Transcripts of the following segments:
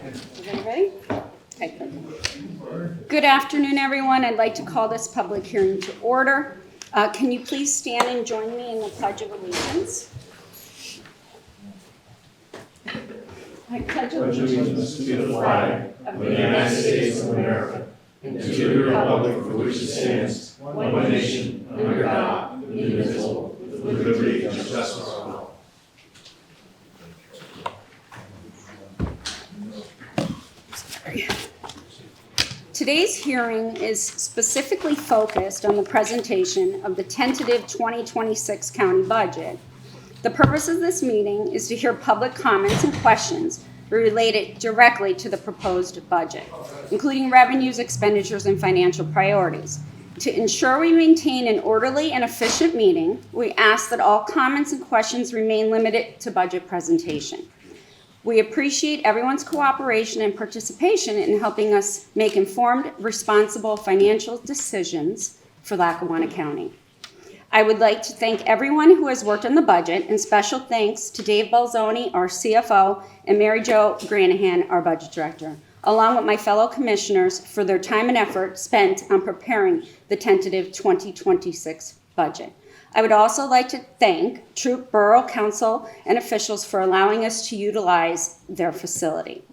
Everybody ready? Okay. Good afternoon, everyone. I'd like to call this public hearing to order. Can you please stand and join me in the Pledge of Allegiance? I pledge allegiance to the flag of the United States of America and to the republic for which it stands, one nation, under God, indivisible, with liberty and justice for all. Today's hearing is specifically focused on the presentation of the tentative 2026 county budget. The purpose of this meeting is to hear public comments and questions related directly to the proposed budget, including revenues, expenditures, and financial priorities. To ensure we maintain an orderly and efficient meeting, we ask that all comments and questions remain limited to budget presentation. We appreciate everyone's cooperation and participation in helping us make informed, responsible financial decisions for Lackawanna County. I would like to thank everyone who has worked on the budget, and special thanks to Dave Balzoni, our CFO, and Mary Jo Granahan, our budget director, along with my fellow commissioners for their time and effort spent on preparing the tentative 2026 budget. I would also like to thank Throop Borough Council and officials for allowing us to utilize their facility.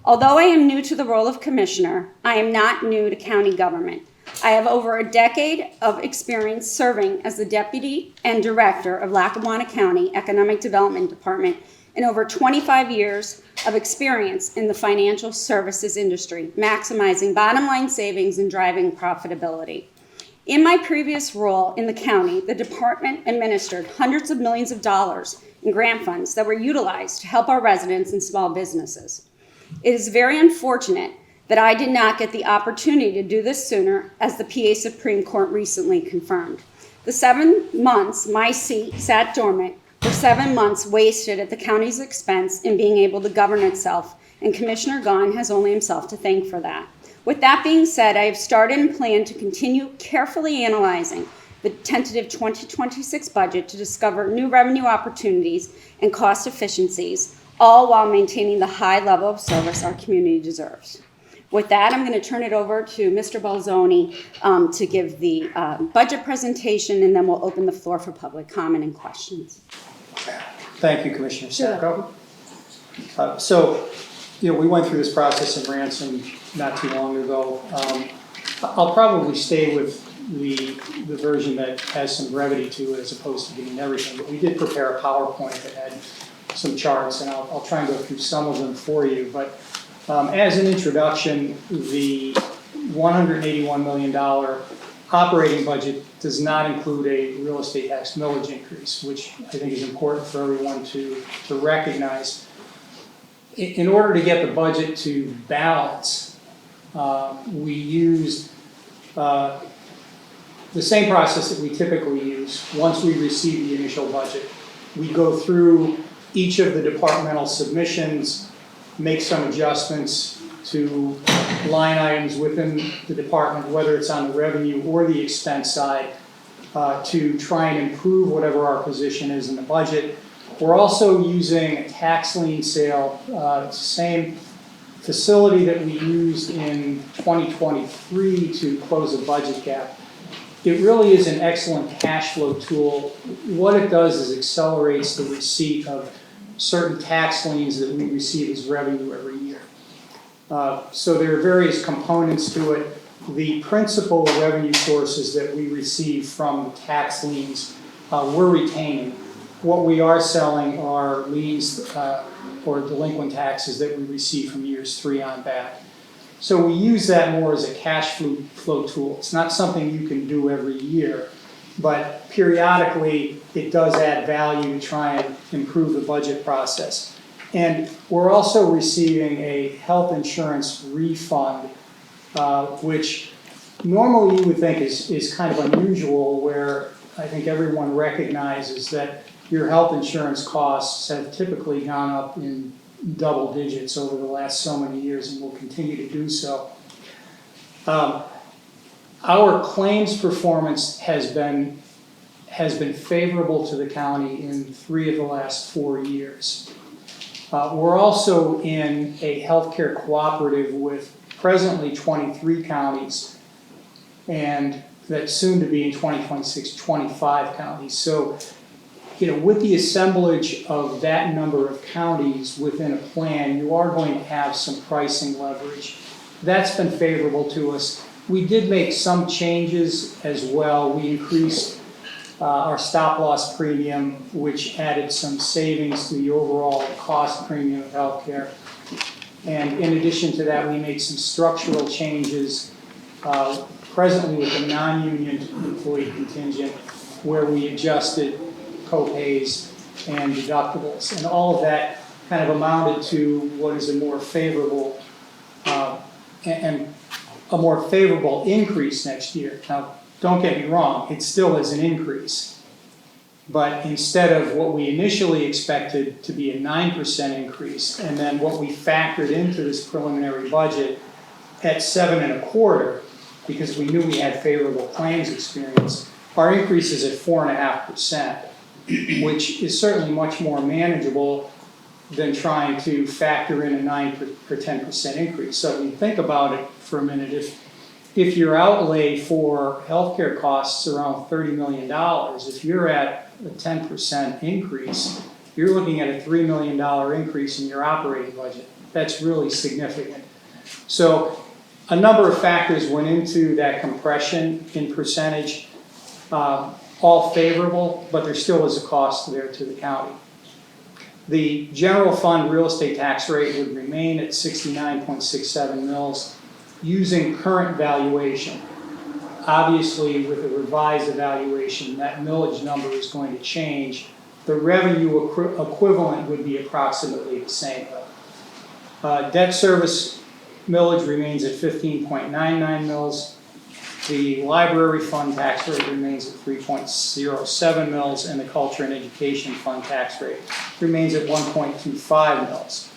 Although I am new to the role of commissioner, I am not new to county government. I have over a decade of experience serving as the deputy and director of Lackawanna County Economic Development Department and over 25 years of experience in the financial services industry, maximizing bottom line savings and driving profitability. In my previous role in the county, the department administered hundreds of millions of dollars in grant funds that were utilized to help our residents and small businesses. It is very unfortunate that I did not get the opportunity to do this sooner, as the PA Supreme Court recently confirmed. The 7 months my seat sat dormant were 7 months wasted at the county's expense in being able to govern itself, and Commissioner Gahn has only himself to thank for that. With that being said, I have started and plan to continue carefully analyzing the tentative 2026 budget to discover new revenue opportunities and cost efficiencies, all while maintaining the high level of service our community deserves. With that, I'm going to turn it over to Mr. Balzoni to give the budget presentation, and then we'll open the floor for public comment and questions. Thank you, Commissioner Sacco. We went through this process in Ransom not too long ago. I'll probably stay with the version that has some brevity to it as opposed to giving everything, but we did prepare a PowerPoint that had some charts, and I'll try and go through some of them for you. But as an introduction, the $181 million operating budget does not include a real estate tax millage increase, which I think is important for everyone to recognize. In order to get the budget to balance, we used the same process that we typically use. Once we receive the initial budget, we go through each of the departmental submissions, make some adjustments to line items within the department, whether it's on the revenue or the expense side, to try and improve whatever our position is in the budget. We're also using a tax lien sale, same facility that we used in 2023 to close a budget gap. It really is an excellent cash flow tool. What it does is accelerates the receipt of certain tax liens that we receive as revenue every year. So there are various components to it. The principal revenue sources that we receive from tax liens we're retaining. What we are selling are liens or delinquent taxes that we receive from years 3 on back. So we use that more as a cash flow tool. It's not something you can do every year, but periodically it does add value to try and improve the budget process. And we're also receiving a health insurance refund, which normally you would think is kind of unusual, where I think everyone recognizes that your health insurance costs have typically gone up in double digits over the last so many years and will continue to do so. Our claims performance has been favorable to the county in 3 of the last 4 years. We're also in a healthcare cooperative with presently 23 counties, and that's soon to be in 2026, 25 counties. So, with the assemblage of that number of counties within a plan, you are going to have some pricing leverage. That's been favorable to us. We did make some changes as well. We increased our stop loss premium, which added some savings to the overall cost premium of healthcare. And in addition to that, we made some structural changes presently with the non-union employee contingent, where we adjusted co-pays and deductibles. And all of that kind of amounted to what is a more favorable increase next year. Now, don't get me wrong, it still is an increase. But instead of what we initially expected to be a 9% increase, and then what we factored into this preliminary budget at 7.25%, because we knew we had favorable claims experience, our increase is at 4.5%, which is certainly much more manageable than trying to factor in a 9 or 10% increase. So when you think about it for a minute, if your outlay for healthcare costs around $30 million, if you're at a 10% increase, you're looking at a $3 million increase in your operating budget. That's really significant. So a number of factors went into that compression in percentage, all favorable, but there still is a cost there to the county. The general fund real estate tax rate would remain at 69.67 mils using current valuation. Obviously, with a revised evaluation, that millage number is going to change. The revenue equivalent would be approximately the same. Debt service millage remains at 15.99 mils. The library fund tax rate remains at 3.07 mils, and the culture and education fund tax rate remains at 1.25 mils.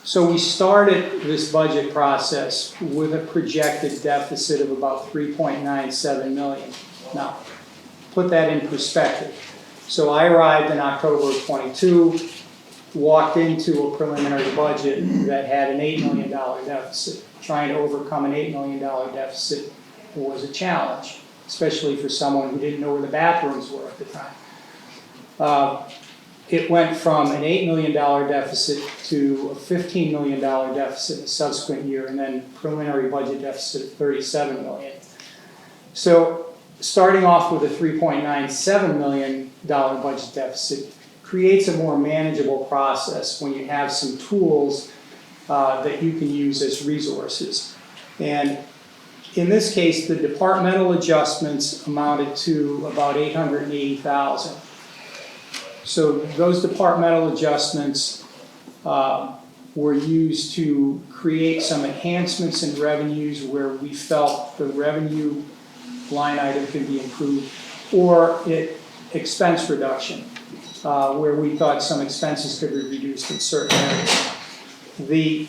So we started this budget process with a projected deficit of about 3.97 million. Now, put that in perspective. So I arrived in October of 22, walked into a preliminary budget that had an $8 million deficit. Trying to overcome an $8 million deficit was a challenge, especially for someone who didn't know where the bathrooms were at the time. It went from an $8 million deficit to a $15 million deficit in the subsequent year, and then preliminary budget deficit of $37 million. So starting off with a $3.97 million budget deficit creates a more manageable process when you have some tools that you can use as resources. And in this case, the departmental adjustments amounted to about $880,000. So those departmental adjustments were used to create some enhancements in revenues where we felt the revenue line item could be improved, or expense reduction, where we thought some expenses could be reduced in certain areas. The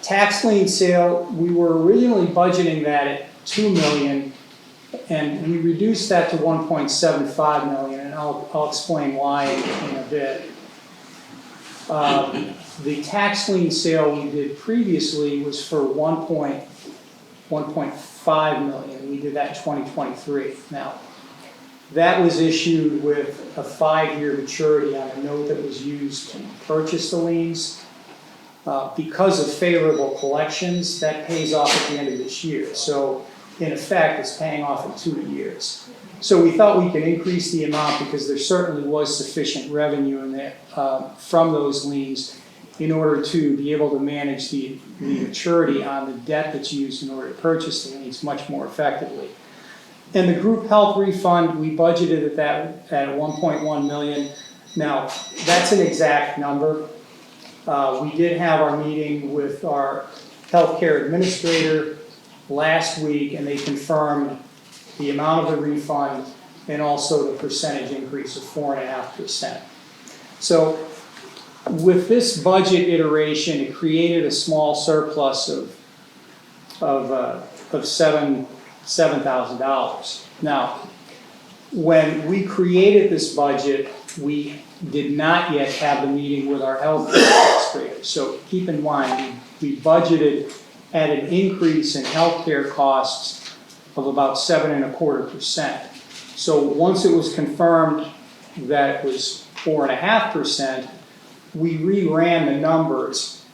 tax lien sale, we were originally budgeting that at $2 million, and we reduced that to $1.75 million, and I'll explain why in a bit. The tax lien sale we did previously was for $1.5 million. We did that in 2023. Now, that was issued with a 5-year maturity on a note that was used to purchase the liens. Because of favorable collections, that pays off at the end of this year. So in effect, it's paying off in 2 years. So we thought we could increase the amount because there certainly was sufficient revenue in there from those liens in order to be able to manage the maturity on the debt that's used in order to purchase the liens much more effectively. And the group health refund, we budgeted at 1.1 million. Now, that's an exact number. We did have our meeting with our healthcare administrator last week, and they confirmed the amount of the refund and also the percentage increase of 4.5%. So with this budget iteration, it created a small surplus of $7,000. Now, when we created this budget, we did not yet have the meeting with our health administrators. So keep in mind, we budgeted at an increase in healthcare costs of about 7.25%. So once it was confirmed that it was 4.5%, we reran the numbers.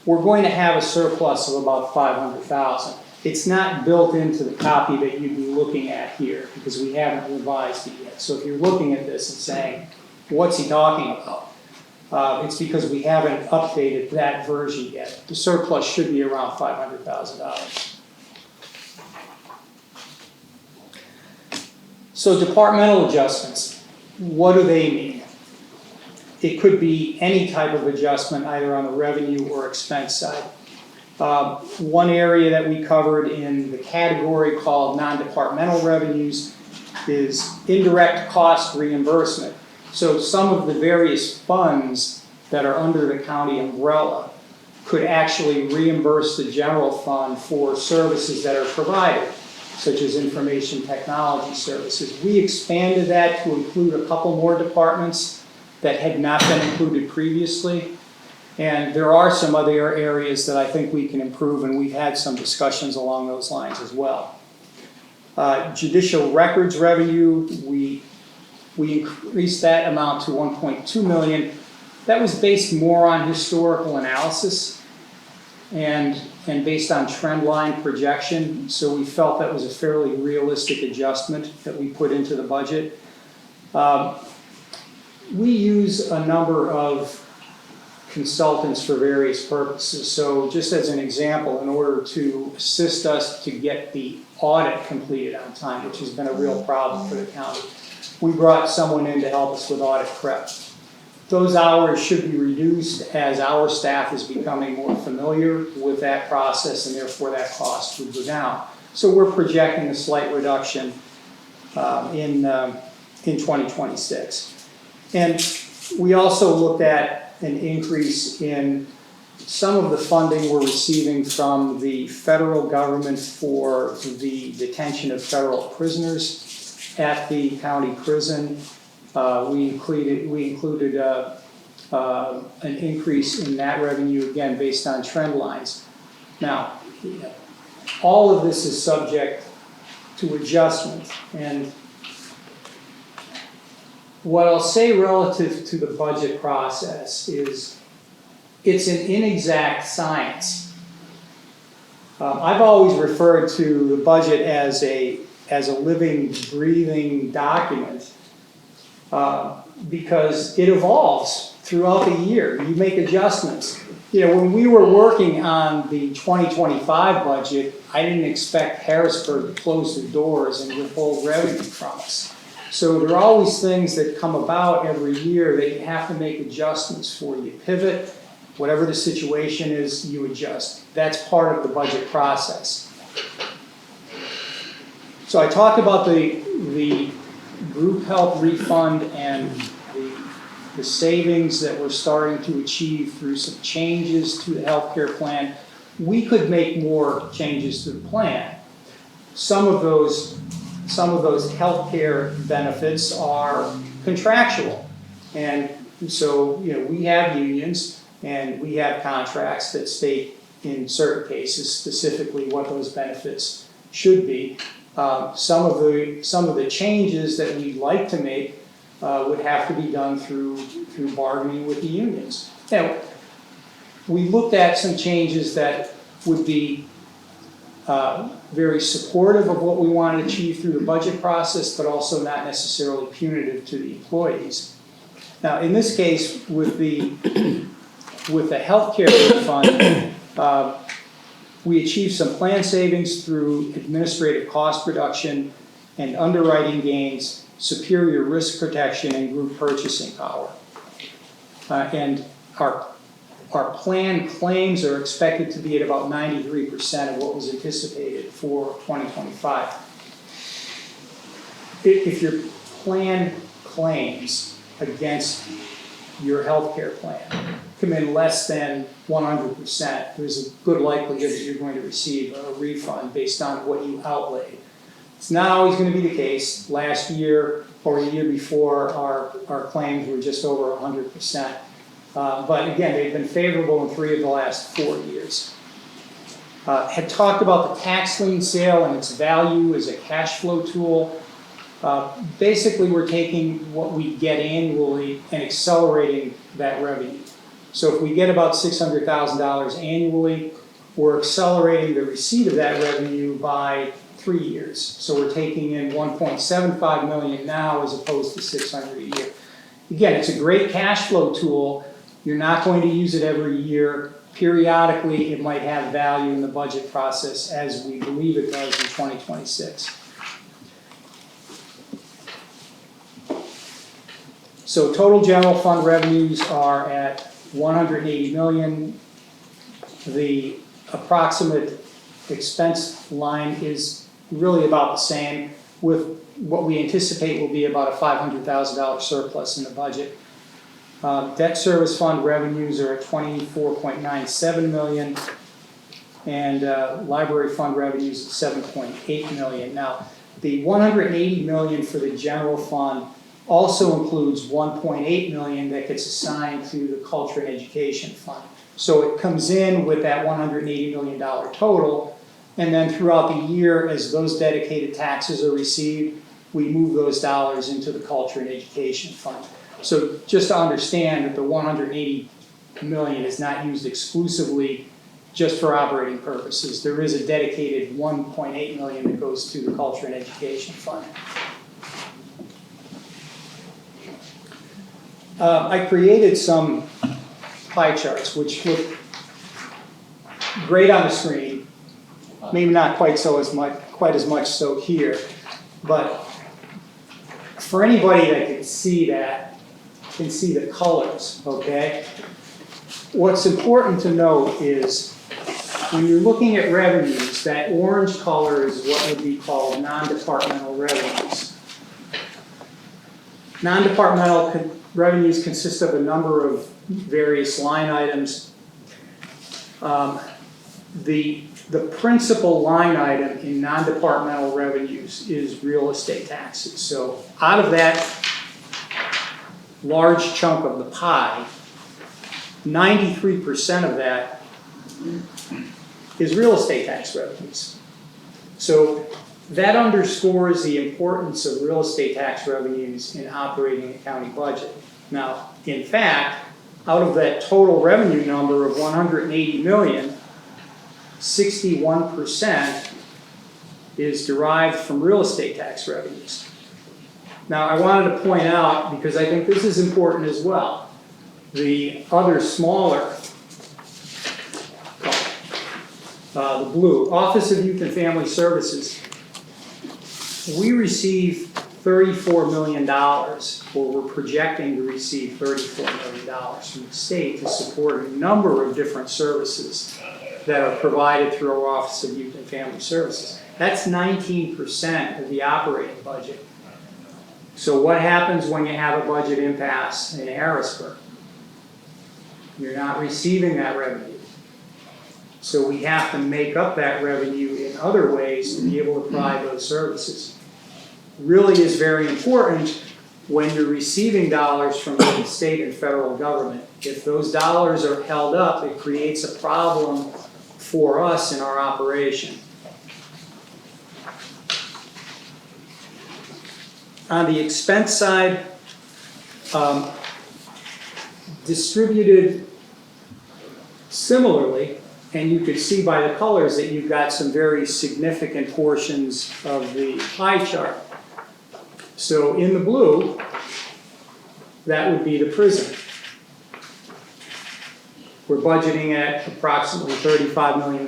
We're going to have a surplus of about 500,000. It's not built into the copy that you'd be looking at here because we haven't revised it yet. So if you're looking at this and saying, what's he talking about? It's because we haven't updated that version yet. The surplus should be around $500,000. So departmental adjustments, what do they mean? It could be any type of adjustment, either on the revenue or expense side. One area that we covered in the category called non-departmental revenues is indirect cost reimbursement. So some of the various funds that are under the county umbrella could actually reimburse the general fund for services that are provided, such as information technology services. We expanded that to include a couple more departments that had not been included previously. And there are some other areas that I think we can improve, and we've had some discussions along those lines as well. Judicial records revenue, we increased that amount to $1.2 million. That was based more on historical analysis and based on trend line projection. So we felt that was a fairly realistic adjustment that we put into the budget. We use a number of consultants for various purposes. So just as an example, in order to assist us to get the audit completed on time, which has been a real problem for the county, we brought someone in to help us with audit prep. Those hours should be reduced as our staff is becoming more familiar with that process, and therefore that cost would go down. So we're projecting a slight reduction in 2026. And we also looked at an increase in some of the funding we're receiving from the federal government for the detention of federal prisoners at the county prison. We included an increase in that revenue, again, based on trend lines. Now, all of this is subject to adjustment. And what I'll say relative to the budget process is it's an inexact science. I've always referred to the budget as a living, breathing document because it evolves throughout the year. You make adjustments. When we were working on the 2025 budget, I didn't expect Harrisburg to close the doors and withhold revenue from us. So there are always things that come about every year that you have to make adjustments for. You pivot, whatever the situation is, you adjust. That's part of the budget process. So I talked about the group health refund and the savings that we're starting to achieve through some changes to the healthcare plan. We could make more changes to the plan. Some of those healthcare benefits are contractual. And so, we have unions and we have contracts that state in certain cases specifically what those benefits should be. Some of the changes that we'd like to make would have to be done through bargaining with the unions. Now, we looked at some changes that would be very supportive of what we want to achieve through the budget process, but also not necessarily punitive to the employees. Now, in this case, with the healthcare refund, we achieved some plan savings through administrative cost reduction and underwriting gains, superior risk protection, and group purchasing power. And our plan claims are expected to be at about 93% of what was anticipated for 2025. If your plan claims against your healthcare plan come in less than 100%, there's a good likelihood that you're going to receive a refund based on what you outlaid. It's not always going to be the case. Last year or the year before, our claims were just over 100%. But again, they've been favorable in 3 of the last 4 years. Had talked about the tax lien sale and its value as a cash flow tool. Basically, we're taking what we get annually and accelerating that revenue. So if we get about $600,000 annually, we're accelerating the receipt of that revenue by 3 years. So we're taking in $1.75 million now as opposed to $600 a year. Again, it's a great cash flow tool. You're not going to use it every year. Periodically, it might have value in the budget process, as we believe it does in 2026. So total general fund revenues are at $180 million. The approximate expense line is really about the same, with what we anticipate will be about a $500,000 surplus in the budget. Debt service fund revenues are at $24.97 million, and library fund revenues at $7.8 million. Now, the $180 million for the general fund also includes $1.8 million that gets assigned to the culture and education fund. So it comes in with that $180 million total, and then throughout the year, as those dedicated taxes are received, we move those dollars into the culture and education fund. So just to understand that the $180 million is not used exclusively just for operating purposes. There is a dedicated $1.8 million that goes to the culture and education fund. I created some pie charts which look great on the screen, maybe not quite as much so here, but for anybody that can see the colors, okay? What's important to note is when you're looking at revenues, that orange color is what would be called non-departmental revenues. Non-departmental revenues consist of a number of various line items. The principal line item in non-departmental revenues is real estate taxes. So out of that large chunk of the pie, 93% of that is real estate tax revenues. So that underscores the importance of real estate tax revenues in operating a county budget. Now, in fact, out of that total revenue number of $180 million, 61% is derived from real estate tax revenues. Now, I wanted to point out, because I think this is important as well, the other smaller, the blue, Office of Youth and Family Services, we receive $34 million, or we're projecting to receive $34 million from the state to support a number of different services that are provided through our Office of Youth and Family Services. That's 19% of the operating budget. So what happens when you have a budget impasse in Harrisburg? You're not receiving that revenue. So we have to make up that revenue in other ways to be able to provide those services. Really is very important when you're receiving dollars from the state and federal government. If those dollars are held up, it creates a problem for us in our operation. On the expense side, distributed similarly, and you could see by the colors that you've got some very significant portions of the pie chart. So in the blue, that would be the prison. We're budgeting at approximately $35 million,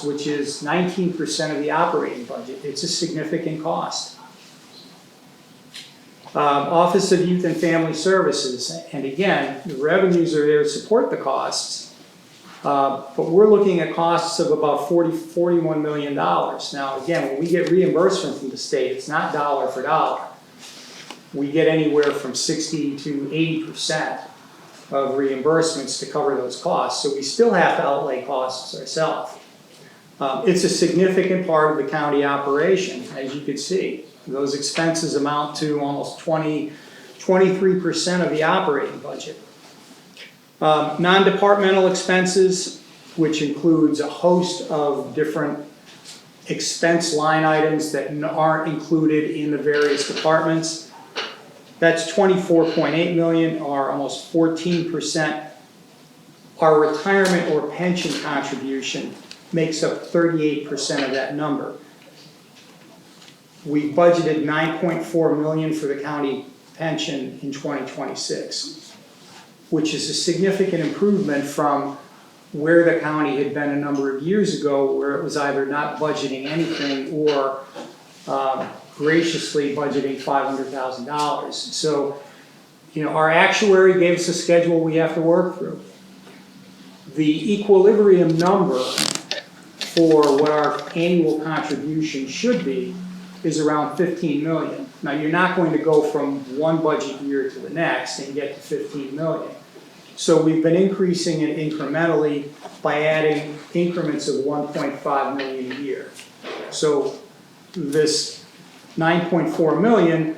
which is 19% of the operating budget. It's a significant cost. Office of Youth and Family Services, and again, the revenues are there to support the costs, but we're looking at costs of about $41 million. Now again, when we get reimbursement from the state, it's not dollar for dollar. We get anywhere from 60 to 80% of reimbursements to cover those costs, so we still have to outlay costs ourselves. It's a significant part of the county operation, as you can see. Those expenses amount to almost 23% of the operating budget. Non-departmental expenses, which includes a host of different expense line items that aren't included in the various departments. That's 24.8 million, or almost 14%. Our retirement or pension contribution makes up 38% of that number. We budgeted 9.4 million for the county pension in 2026, which is a significant improvement from where the county had been a number of years ago, where it was either not budgeting anything or graciously budgeting $500,000. So, our actuary gave us a schedule we have to work through. The equilibrium number for what our annual contribution should be is around 15 million. Now, you're not going to go from one budget year to the next and get to 15 million. So we've been increasing it incrementally by adding increments of 1.5 million a year. So this 9.4 million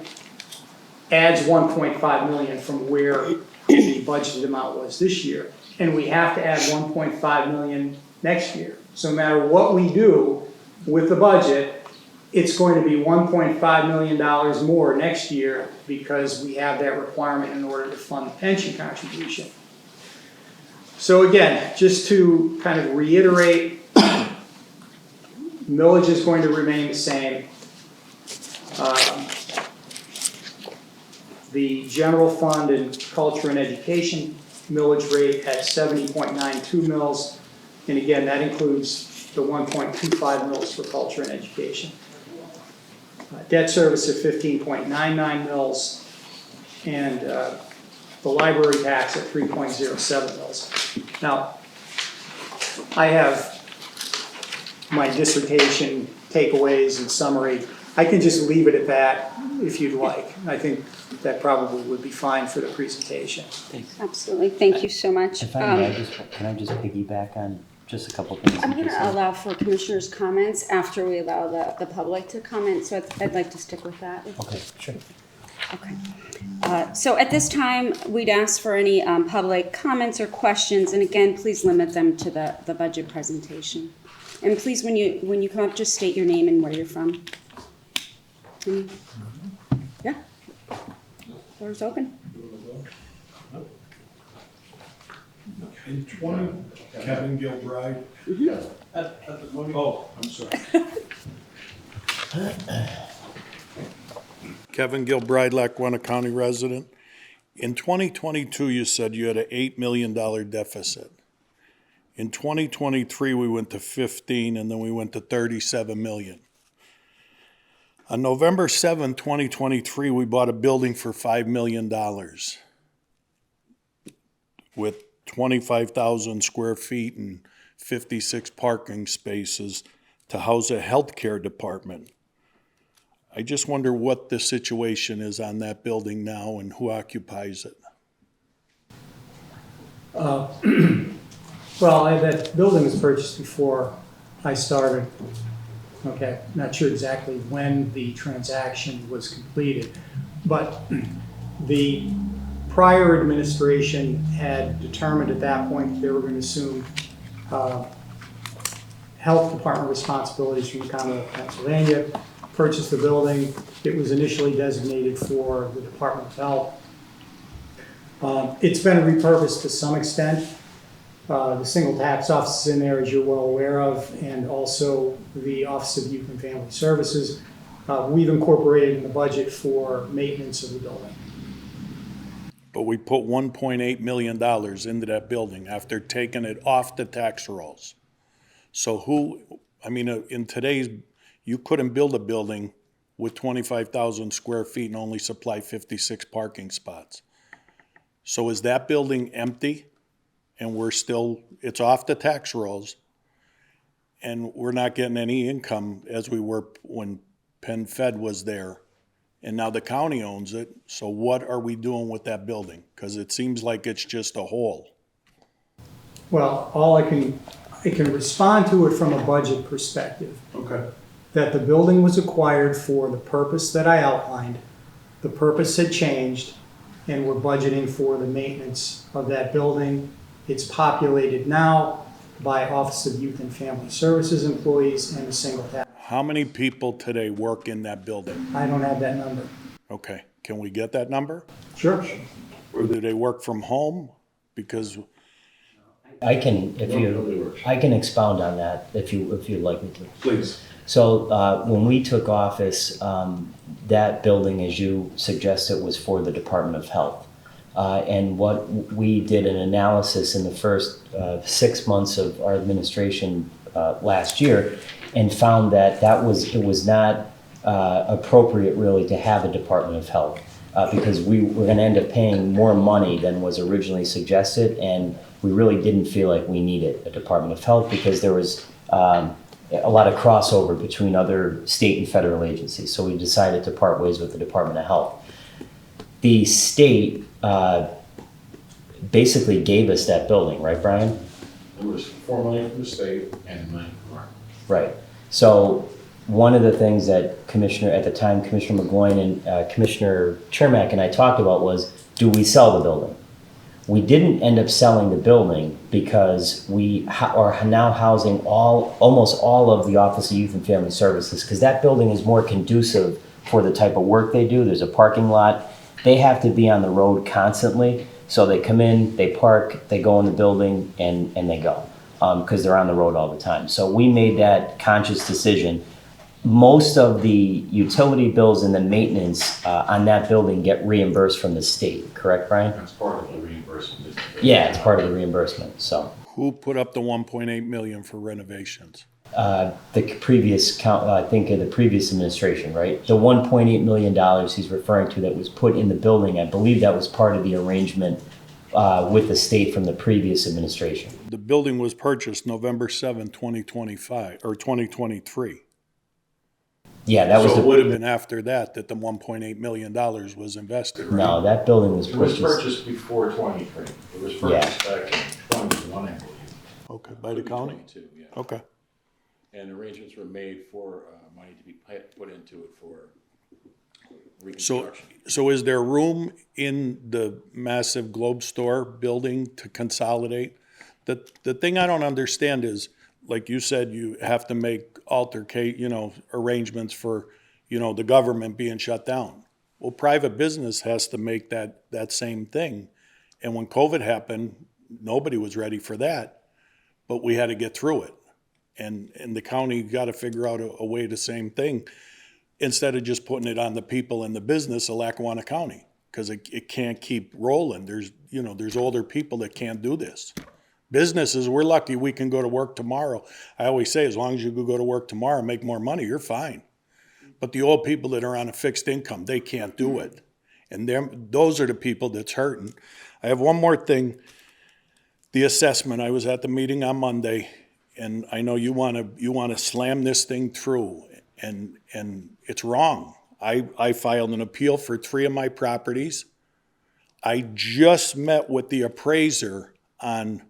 adds 1.5 million from where the budgeted amount was this year. And we have to add 1.5 million next year. So no matter what we do with the budget, it's going to be $1.5 million more next year because we have that requirement in order to fund the pension contribution. So again, just to kind of reiterate, millage is going to remain the same. The general fund and culture and education millage rate at 70.92 mils. And again, that includes the 1.25 mils for culture and education. Debt service at 15.99 mils, and the library tax at 3.07 mils. Now, I have my dissertation takeaways and summary. I can just leave it at that if you'd like. I think that probably would be fine for the presentation. Absolutely, thank you so much. If I may, can I just piggyback on just a couple things? I'm going to allow for commissioners' comments after we allow the public to comment, so I'd like to stick with that. Okay, sure. Okay. So at this time, we'd ask for any public comments or questions, and again, please limit them to the budget presentation. And please, when you come up, just state your name and where you're from. Yeah. Floor's open. In Kevin Gilbride. Oh, I'm sorry. Kevin Gilbride, Lackawanna County resident. In 2022, you said you had an $8 million deficit. In 2023, we went to 15, and then we went to 37 million. On November 7, 2023, we bought a building for $5 million with 25,000 square feet and 56 parking spaces to house a healthcare department. I just wonder what the situation is on that building now and who occupies it. Well, that building was purchased before I started. Okay, not sure exactly when the transaction was completed, but the prior administration had determined at that point that they were going to assume health department responsibilities from the Commonwealth of Pennsylvania, purchased the building. It was initially designated for the Department of Health. It's been repurposed to some extent. The single tax office is in there, as you're well aware of, and also the Office of Youth and Family Services. We've incorporated in the budget for maintenance of the building. But we put $1.8 million into that building after taking it off the tax rolls. So in today's, you couldn't build a building with 25,000 square feet and only supply 56 parking spots. So is that building empty? And it's off the tax rolls, and we're not getting any income as we were when Penn Fed was there. And now the county owns it, so what are we doing with that building? Because it seems like it's just a hole. Well, all I can I can respond to it from a budget perspective. Okay. That the building was acquired for the purpose that I outlined. The purpose had changed, and we're budgeting for the maintenance of that building. It's populated now by Office of Youth and Family Services employees and a single staff. How many people today work in that building? I don't have that number. Okay, can we get that number? Sure. Or do they work from home? Because, I can, I can expound on that if you'd like me to. please. So when we took office, that building, as you suggested, was for the Department of Health. And what we did an analysis in the first 6 months of our administration last year, and found that it was not appropriate really to have a Department of Health because we were going to end up paying more money than was originally suggested, and we really didn't feel like we needed a Department of Health because there was a lot of crossover between other state and federal agencies. So we decided to part ways with the Department of Health. The state basically gave us that building, right, Brian? It was 4 million from the state and 9 from our. Right. So one of the things that Commissioner McGoyan and Commissioner Chermak and I talked about was, do we sell the building? We didn't end up selling the building because we are now housing almost all of the Office of Youth and Family Services, because that building is more conducive for the type of work they do. There's a parking lot. They have to be on the road constantly. So they come in, they park, they go in the building, and they go because they're on the road all the time. So we made that conscious decision. Most of the utility bills and the maintenance on that building get reimbursed from the state, correct, Brian? That's part of the reimbursement. Yeah, it's part of the reimbursement, so. Who put up the 1.8 million for renovations? The previous the previous administration, right? The $1.8 million he's referring to that was put in the building, I believe that was part of the arrangement with the state from the previous administration. The building was purchased November 7, 2025, or 2023. Yeah, that was So it the, would have been after that the $1.8 million was invested, right? no, that building was It was purchased. purchased before 23. It was purchased back in 21, I believe. Okay, by the county? 22, yeah. Okay. And arrangements were made for money to be put into it for So, reconstruction. so is there room in the massive Globe Store building to consolidate? The thing I don't understand is, like you said, you have to make arrangements for, the government being shut down. Well, private business has to make that same thing. And when COVID happened, nobody was ready for that, but we had to get through it. And the county got to figure out a way the same thing instead of just putting it on the people and the business of Lackawanna County, because it can't keep rolling. There's older people that can't do this. Businesses, we're lucky we can go to work tomorrow. I always say, as long as you can go to work tomorrow and make more money, you're fine. But the old people that are on a fixed income, they can't do it. And those are the people that's hurting. I have one more thing. The assessment, I was at the meeting on Monday, and I know you want to slam this thing through, and it's wrong. I filed an appeal for 3 of my properties. I just met with the appraiser on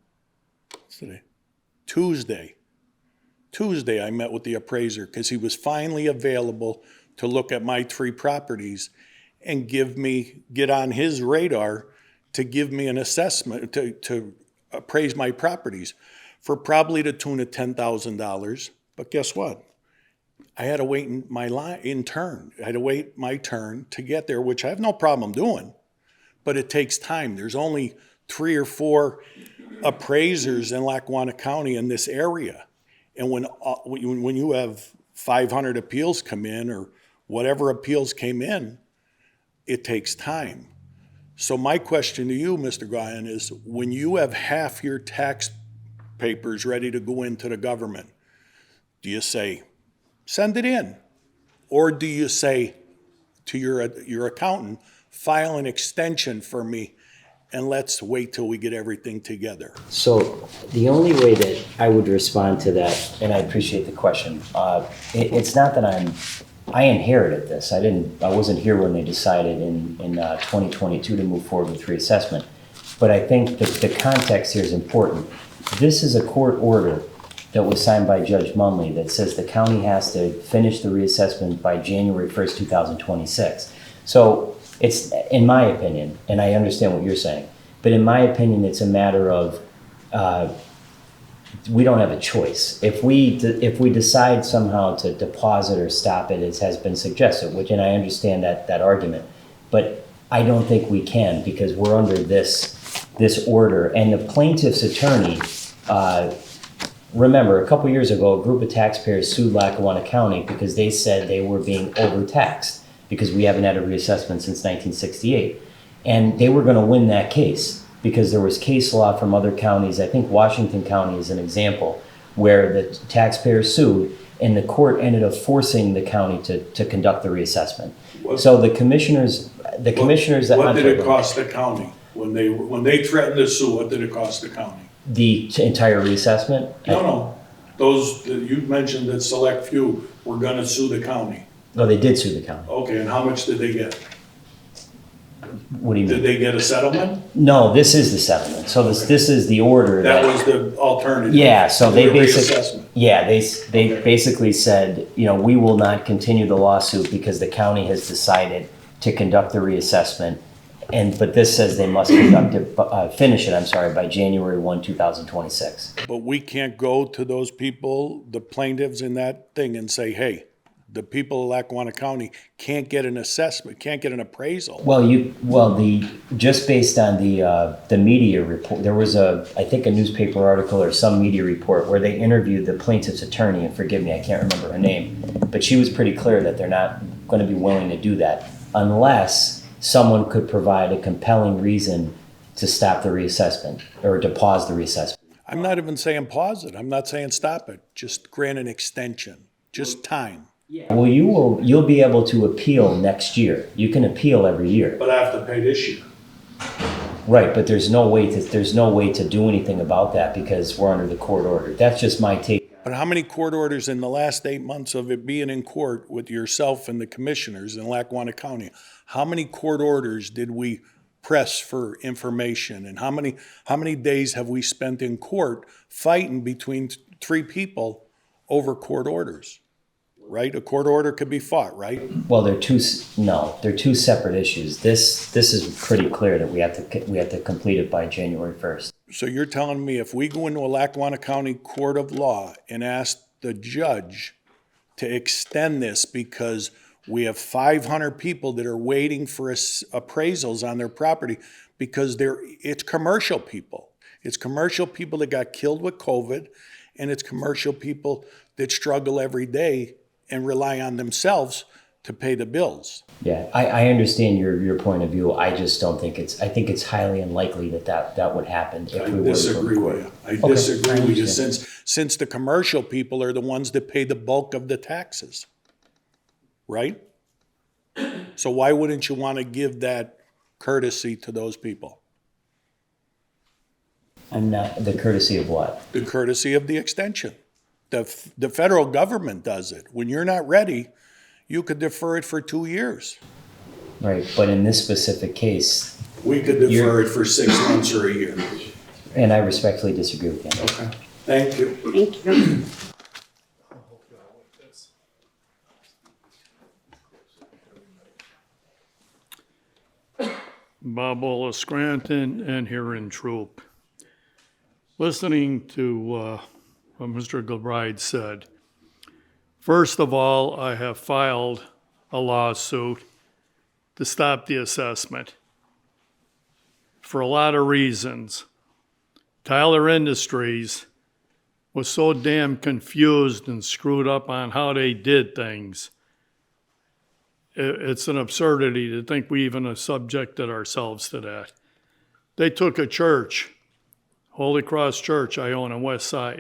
Tuesday. I met with the appraiser because he was finally available to look at my 3 properties and get on his radar to give me an assessment, to appraise my properties for probably the tune of $10,000. But guess what? I had to wait my turn. I had to wait my turn to get there, which I have no problem doing, but it takes time. There's only 3 or 4 appraisers in Lackawanna County in this area. And when you have 500 appeals come in, or whatever appeals came in, it takes time. So my question to you, Mr. Guyan, is when you have half your tax papers ready to go into the government, do you say, send it in? Or do you say to your accountant, file an extension for me and let's wait till we get everything together? So the only way that I would respond to that, and I appreciate the question, it's not that I inherited this. I wasn't here when they decided in 2022 to move forward with reassessment. But I think that the context here is important. This is a court order that was signed by Judge Munley that says the county has to finish the reassessment by January 1st, 2026. So it's, in my opinion, and I understand what you're saying, but in my opinion, it's a matter of we don't have a choice. If we decide somehow to deposit or stop it, as has been suggested, which, and I understand that argument, but I don't think we can because we're under this order. And the plaintiff's attorney, remember, a couple years ago, a group of taxpayers sued Lackawanna County because they said they were being overtaxed because we haven't had a reassessment since 1968. And they were going to win that case because there was case law from other counties. I think Washington County is an example where the taxpayers sued and the court ended up forcing the county to conduct the reassessment. So the commissioners that... What did it cost the county? When they threatened to sue, what did it cost the county? The entire reassessment? No. Those that you mentioned, that select few, were gonna sue the county. No, they did sue the county. Okay, and how much did they get? What do you Did mean? they get a settlement? No, this is the settlement. So this is the order That was the alternative. Yeah, so they The basically, reassessment. yeah, they basically said, we will not continue the lawsuit because the county has decided to conduct the reassessment. But this says they must finish it by January 1, 2026. But we can't go to those people, the plaintiffs in that thing, and say, hey, the people of Lackawanna County can't get an assessment, can't get an appraisal. Just based on the media report, there was I think a newspaper article or some media report where they interviewed the plaintiff's attorney, and forgive me, I can't remember her name, but she was pretty clear that they're not going to be willing to do that unless someone could provide a compelling reason to stop the reassessment or to pause the reassessment. I'm not even saying pause it, I'm not saying stop it, just grant an extension, just time. Well, you'll be able to appeal next year. You can appeal every year. But I have to pay this year. Right, but there's no way to do anything about that because we're under the court order. That's just my take. But how many court orders in the last 8 months of it being in court with yourself and the commissioners in Lackawanna County, how many court orders did we press for information? And how many days have we spent in court fighting between three people over court orders? Right? A court order could be fought, right? Well, they're two separate issues. This is pretty clear that we have to complete it by January 1st. So you're telling me if we go into a Lackawanna County Court of Law and ask the judge to extend this because we have 500 people that are waiting for appraisals on their property because it's commercial people. It's commercial people that got killed with COVID, and it's commercial people that struggle every day and rely on themselves to pay the bills. Yeah, I understand your point of view. I just don't think I think it's highly unlikely that would happen if we were to go to Disagree court. with you. I Okay, disagree I with you understand. since the commercial people are the ones that pay the bulk of the taxes, right? So why wouldn't you want to give that courtesy to those people? I'm not, the courtesy of what? The courtesy of the extension. The federal government does it. When you're not ready, you could defer it for 2 years. Right, but in this specific case, We could defer it for 6 months or a year. and I respectfully disagree with you. Okay, thank you. Thank you. Bob Wallace Scranton, and here in Throop. Listening to what Mr. Gilbride said, first of all, I have filed a lawsuit to stop the assessment for a lot of reasons. Tyler Industries was so damn confused and screwed up on how they did things. It's an absurdity to think we even subjected ourselves to that. They took a church, Holy Cross Church I own on West Side.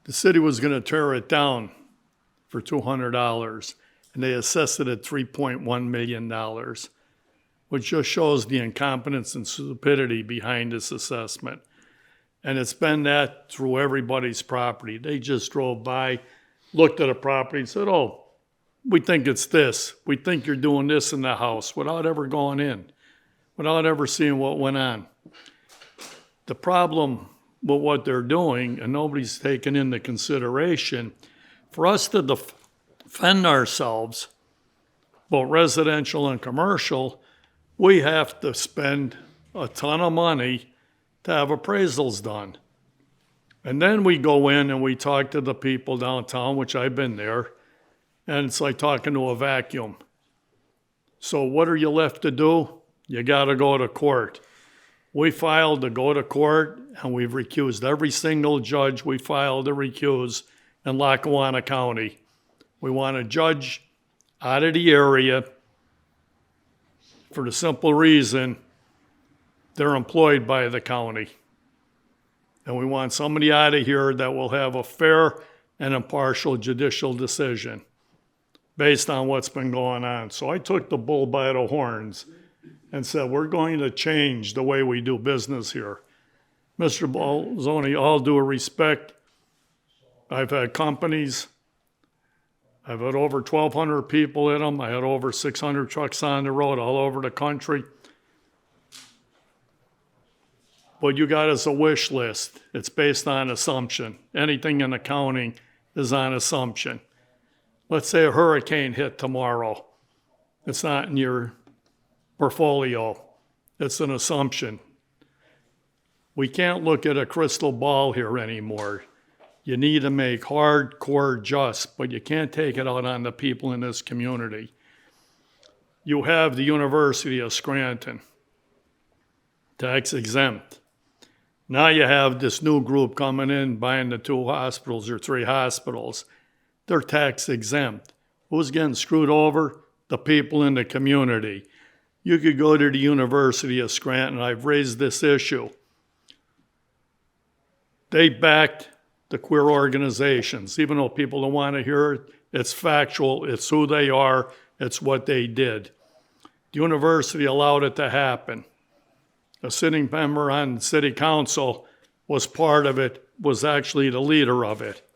The city was going to tear it down for $200, and they assessed it at $3.1 million, which just shows the incompetence and stupidity behind this assessment. And it's been that through everybody's property. They just drove by, looked at a property and said, oh, we think it's this. We think you're doing this in the house, without ever going in, without ever seeing what went on. The problem with what they're doing, and nobody's taken into consideration. For us to defend ourselves, both residential and commercial, we have to spend a ton of money to have appraisals done. And then we go in and we talk to the people downtown, which I've been there, and it's like talking to a vacuum. So what are you left to do? You got to go to court. We filed to go to court, and we've recused every single judge we filed to recuse in Lackawanna County. We want a judge out of the area for the simple reason they're employed by the county. And we want somebody out of here that will have a fair and impartial judicial decision based on what's been going on. So I took the bull by the horns and said, we're going to change the way we do business here. Mr. Balzoni, all due respect, I've had companies, I've had over 1,200 people in them, I had over 600 trucks on the road all over the country. What you got is a wish list. It's based on assumption. Anything in accounting is on assumption. Let's say a hurricane hit tomorrow. It's not in your portfolio. It's an assumption. We can't look at a crystal ball here anymore. You need to make hardcore just, but you can't take it out on the people in this community. You have the University of Scranton, tax exempt. Now you have this new group coming in, buying the 2 hospitals or 3 hospitals. They're tax exempt. Who's getting screwed over? The people in the community. You could go to the University of Scranton. I've raised this issue. They backed the queer organizations, even though people don't want to hear it. It's factual. It's who they are. It's what they did. The university allowed it to happen. A sitting member on city council was part of it, was actually the leader of it.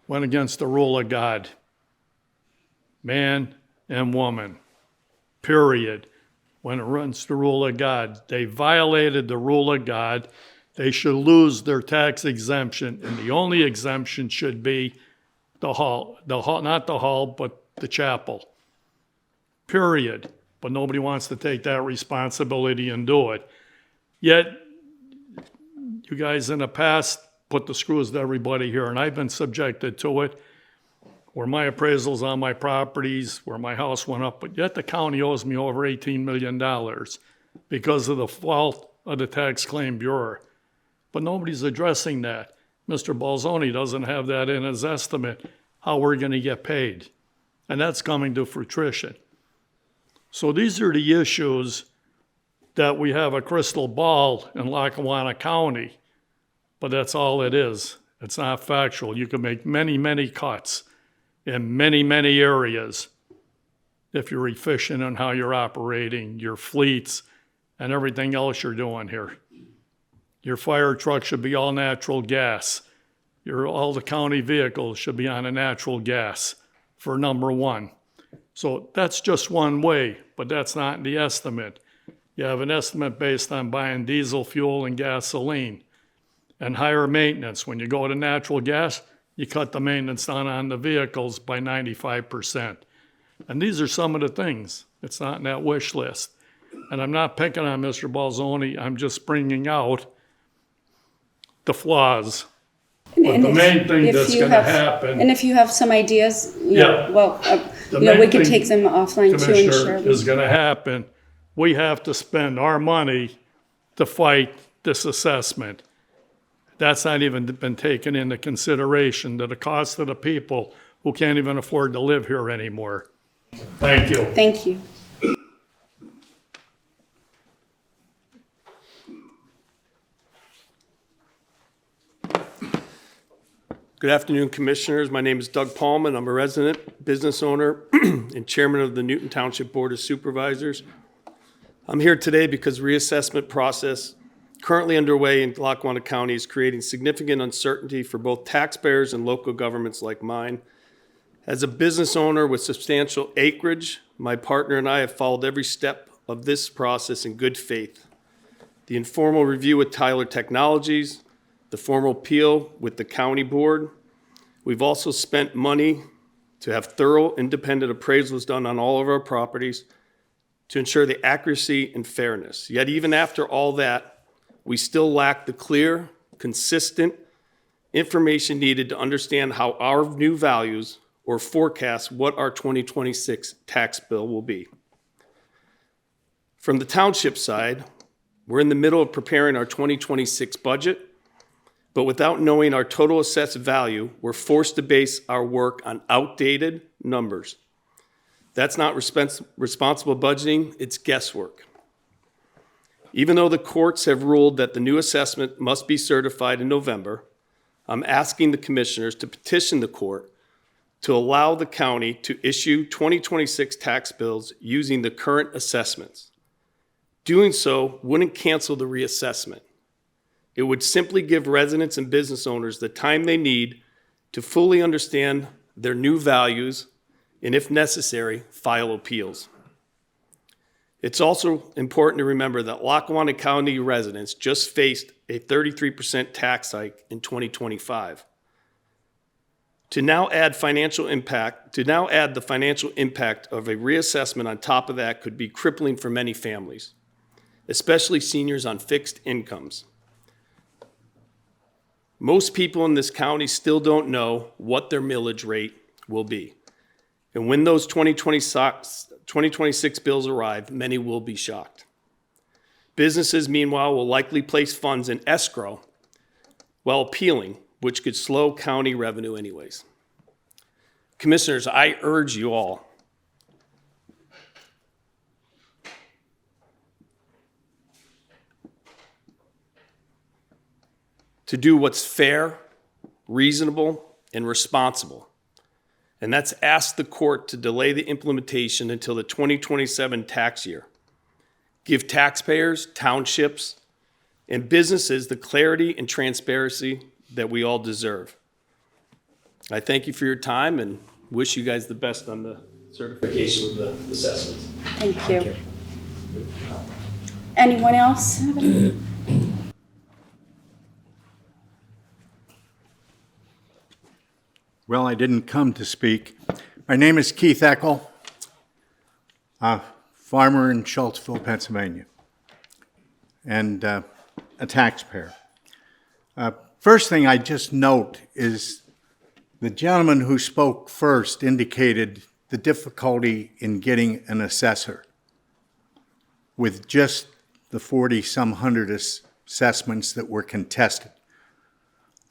Went against the rule of God. Man and woman. Period. When it runs the rule of God. They violated the rule of God. They should lose their tax exemption, and the only exemption should be the hall, not the hall, but the chapel. Period. But nobody wants to take that responsibility and do it. Yet, you guys in the past put the screws to everybody here, and I've been subjected to it, where my appraisals on my properties, where my house went up, but yet the county owes me over $18 million because of the fault of the Tax Claim Bureau. But nobody's addressing that. Mr. Balzoni doesn't have that in his estimate, how we're going to get paid. And that's coming to fruition. So these are the issues that we have a crystal ball in Lackawanna County, but that's all it is. It's not factual. You can make many, many cuts in many, many areas if you're efficient in how you're operating, your fleets, and everything else you're doing here. Your fire truck should be all natural gas. All the county vehicles should be on a natural gas for number one. So that's just one way, but that's not the estimate. You have an estimate based on buying diesel fuel and gasoline and higher maintenance. When you go to natural gas, you cut the maintenance down on the vehicles by 95%. And these are some of the things. It's not in that wish list. And I'm not picking on Mr. Balzoni. I'm just bringing out the flaws. But the main thing that's going to happen. And if you have some ideas, Yeah. we could take them offline too and share Commissioner, them. is going to happen. We have to spend our money to fight this assessment. That's not even been taken into consideration, to the cost of the people who can't even afford to live here anymore. Thank you. Thank you. Good afternoon, Commissioners. My name is Doug Paulman. I'm a resident, business owner, and chairman of the Newton Township Board of Supervisors. I'm here today because reassessment process currently underway in Lackawanna County is creating significant uncertainty for both taxpayers and local governments like mine. As a business owner with substantial acreage, my partner and I have followed every step of this process in good faith. the informal review with Tyler Technologies, the formal appeal with the county board. We've also spent money to have thorough independent appraisals done on all of our properties to ensure the accuracy and fairness. Yet even after all that, we still lack the clear, consistent information needed to understand how our new values or forecast what our 2026 tax bill will be. From the township side, we're in the middle of preparing our 2026 budget, but without knowing our total assessed value, we're forced to base our work on outdated numbers. That's not responsible budgeting, it's guesswork. Even though the courts have ruled that the new assessment must be certified in November, I'm asking the commissioners to petition the court to allow the county to issue 2026 tax bills using the current assessments. Doing so wouldn't cancel the reassessment. It would simply give residents and business owners the time they need to fully understand their new values and, if necessary, file appeals. It's also important to remember that Lackawanna County residents just faced a 33% tax hike in 2025. To now add the financial impact of a reassessment on top of that could be crippling for many families, especially seniors on fixed incomes. Most people in this county still don't know what their millage rate will be. And when those 2026 bills arrive, many will be shocked. Businesses, meanwhile, will likely place funds in escrow while appealing, which could slow county revenue anyways. Commissioners, I urge you all to do what's fair, reasonable, and responsible. And that's ask the court to delay the implementation until the 2027 tax year. Give taxpayers, townships, and businesses the clarity and transparency that we all deserve. I thank you for your time and wish you guys the best on the certification of the assessments. Thank you. Anyone else have any? Well, I didn't come to speak. My name is Keith Eckel, a farmer in Schultzville, Pennsylvania, and a taxpayer. First thing I just note is the gentleman who spoke first indicated the difficulty in getting an assessor with just the 40-some hundred assessments that were contested.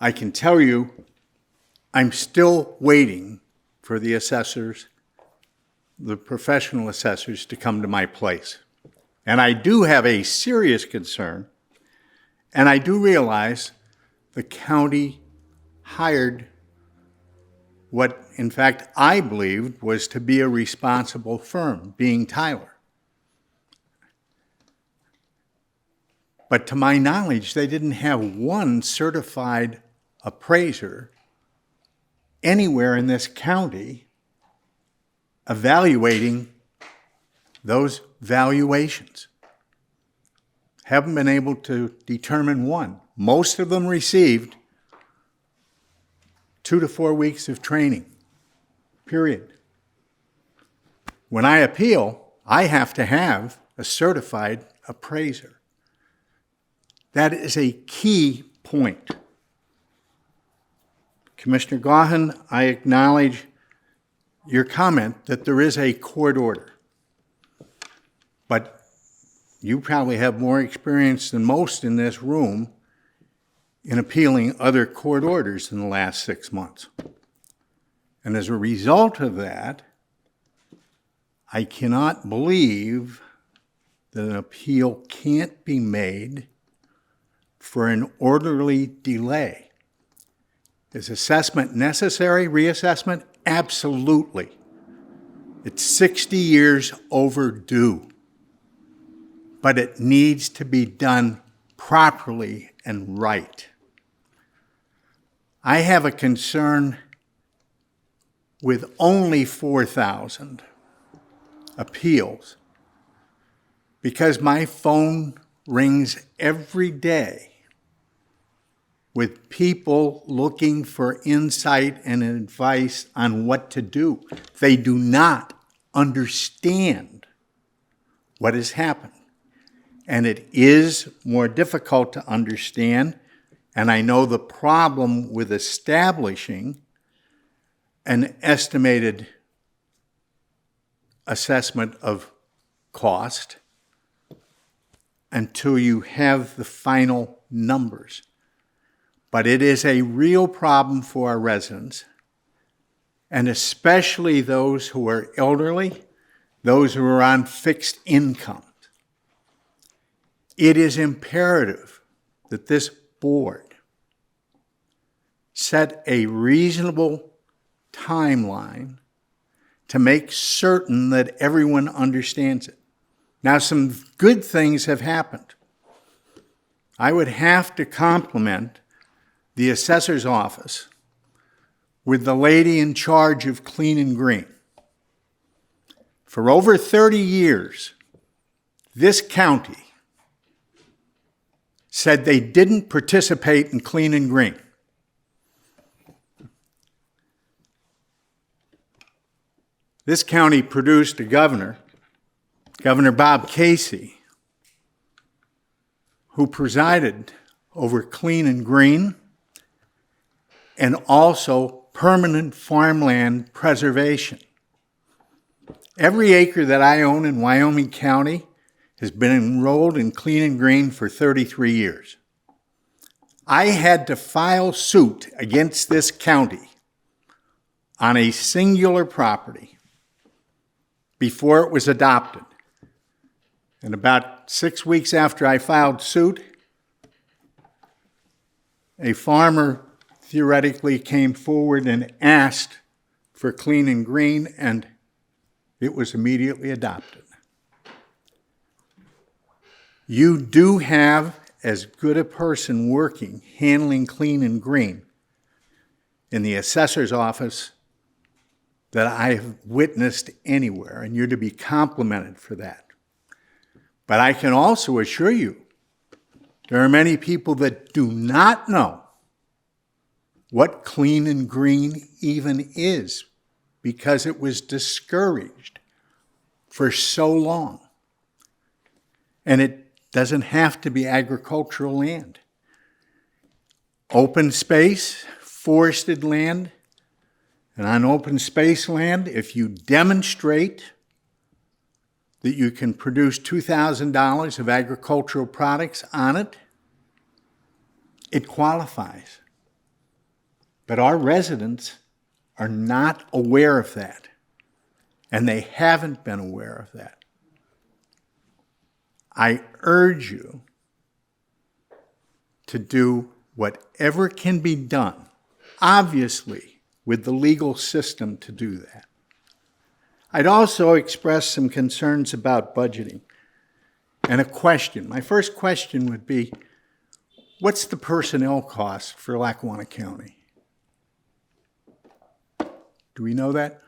I can tell you I'm still waiting for the assessors, the professional assessors, to come to my place. And I do have a serious concern, and I do realize the county hired what, in fact, I believed was to be a responsible firm, being Tyler. But to my knowledge, they didn't have one certified appraiser anywhere in this county evaluating those valuations. Haven't been able to determine one. Most of them received 2 to 4 weeks of training, period. When I appeal, I have to have a certified appraiser. That is a key point. Commissioner Gaughan, I acknowledge your comment that there is a court order. But you probably have more experience than most in this room in appealing other court orders in the last 6 months. And as a result of that, I cannot believe that an appeal can't be made for an orderly delay. Is assessment necessary? Reassessment? Absolutely. It's 60 years overdue. But it needs to be done properly and right. I have a concern with only 4,000 appeals because my phone rings every day with people looking for insight and advice on what to do. They do not understand what has happened. And it is more difficult to understand. And I know the problem with establishing an estimated assessment of cost until you have the final numbers. But it is a real problem for our residents, and especially those who are elderly, those who are on fixed incomes. It is imperative that this board set a reasonable timeline to make certain that everyone understands it. Now, some good things have happened. I would have to compliment the assessor's office with the lady in charge of Clean and Green. For over 30 years, this county said they didn't participate in Clean and Green. This county produced a governor, Governor Bob Casey, who presided over Clean and Green and also permanent farmland preservation. Every acre that I own in Wyoming County has been enrolled in Clean and Green for 33 years. I had to file suit against this county on a singular property before it was adopted. And about 6 weeks after I filed suit, a farmer theoretically came forward and asked for Clean and Green, and it was immediately adopted. You do have as good a person working, handling Clean and Green in the assessor's office that I have witnessed anywhere, and you're to be complimented for that. But I can also assure you, there are many people that do not know what Clean and Green even is because it was discouraged for so long. And it doesn't have to be agricultural land. Open space, forested land, and on open space land, if you demonstrate that you can produce $2,000 of agricultural products on it, it qualifies. But our residents are not aware of that, and they haven't been aware of that. I urge you to do whatever can be done, obviously with the legal system to do that. I'd also express some concerns about budgeting and a question. My first question would be, what's the personnel cost for Lackawanna County? Do we know that?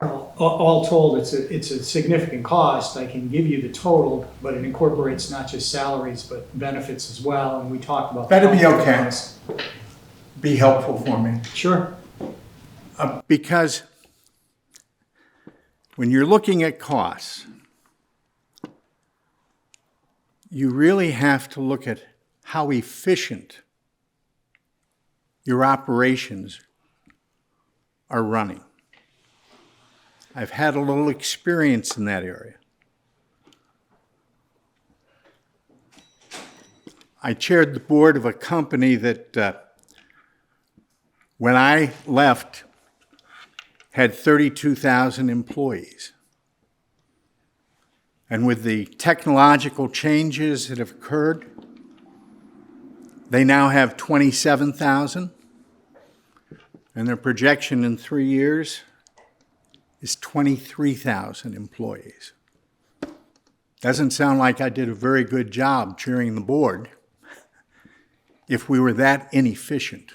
All told, it's a significant cost. I can give you the total, but it incorporates not just salaries, but benefits as well, and we talked about. That'd be okay. Be helpful for me. Sure. Because when you're looking at costs, you really have to look at how efficient your operations are running. I've had a little experience in that area. I chaired the board of a company that, when I left, had 32,000 employees. And with the technological changes that have occurred, they now have 27,000. And their projection in 3 years is 23,000 employees. Doesn't sound like I did a very good job chairing the board if we were that inefficient.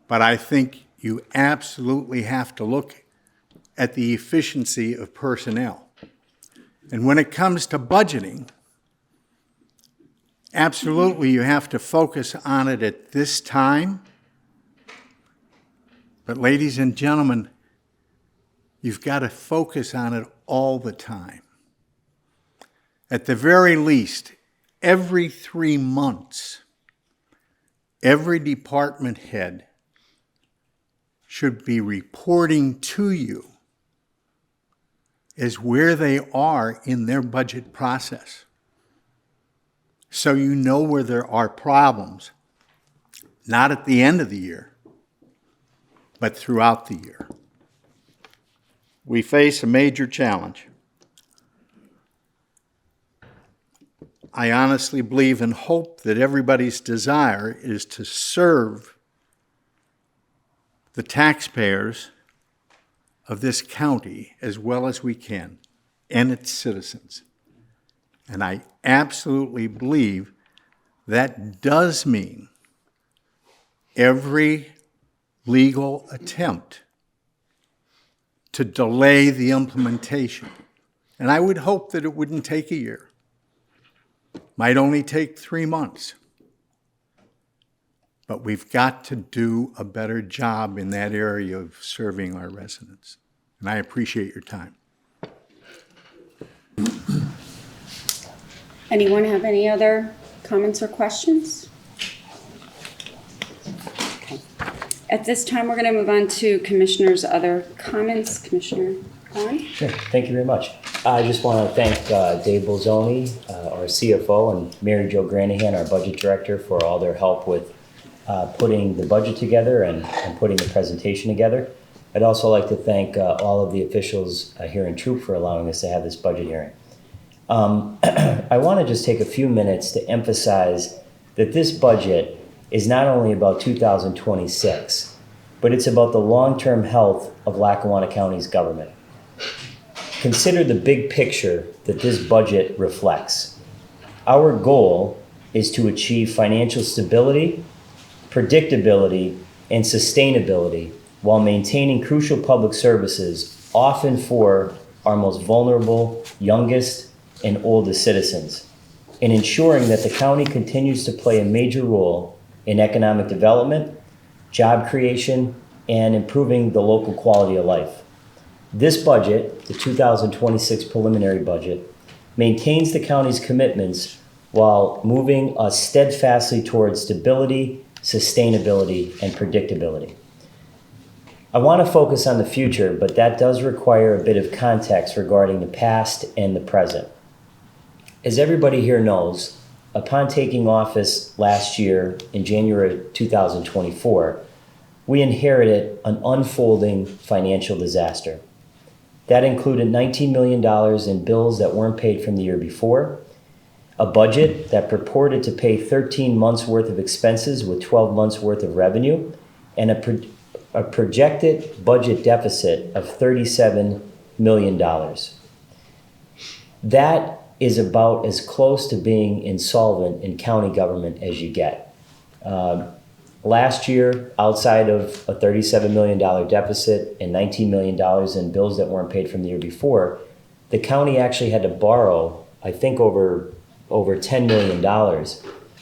But I think you absolutely have to look at the efficiency of personnel. And when it comes to budgeting, Absolutely, you have to focus on it at this time. But ladies and gentlemen, you've got to focus on it all the time. At the very least, every 3 months, every department head should be reporting to you as where they are in their budget process. So you know where there are problems, not at the end of the year, but throughout the year. We face a major challenge. I honestly believe and hope that everybody's desire is to serve the taxpayers of this county as well as we can and its citizens. And I absolutely believe that does mean every legal attempt to delay the implementation. And I would hope that it wouldn't take a year. Might only take 3 months. But we've got to do a better job in that area of serving our residents. And I appreciate your time. Anyone have any other comments or questions? Okay. At this time, we're going to move on to Commissioner's other comments. Commissioner Khan? Sure, thank you very much. I just want to thank Dave Bolzoni, our CFO, and Mary Jo Granahan, our budget director, for all their help with putting the budget together and putting the presentation together. I'd also like to thank all of the officials here in Throop for allowing us to have this budget hearing. I want to just take a few minutes to emphasize that this budget is not only about 2026, but it's about the long-term health of Lackawanna County's government. Consider the big picture that this budget reflects. Our goal is to achieve financial stability, predictability, and sustainability while maintaining crucial public services, often for our most vulnerable, youngest, and oldest citizens, and ensuring that the county continues to play a major role in economic development, job creation, and improving the local quality of life. This budget, the 2026 preliminary budget, maintains the county's commitments while moving us steadfastly towards stability, sustainability, and predictability. I want to focus on the future, but that does require a bit of context regarding the past and the present. As everybody here knows, upon taking office last year in January 2024, we inherited an unfolding financial disaster. That included $19 million in bills that weren't paid from the year before, a budget that purported to pay 13 months worth of expenses with 12 months worth of revenue, and a projected budget deficit of $37 million. That is about as close to being insolvent in county government as you get. Last year, outside of a $37 million deficit and $19 million in bills that weren't paid from the year before, the county actually had to borrow, I think, over $10 million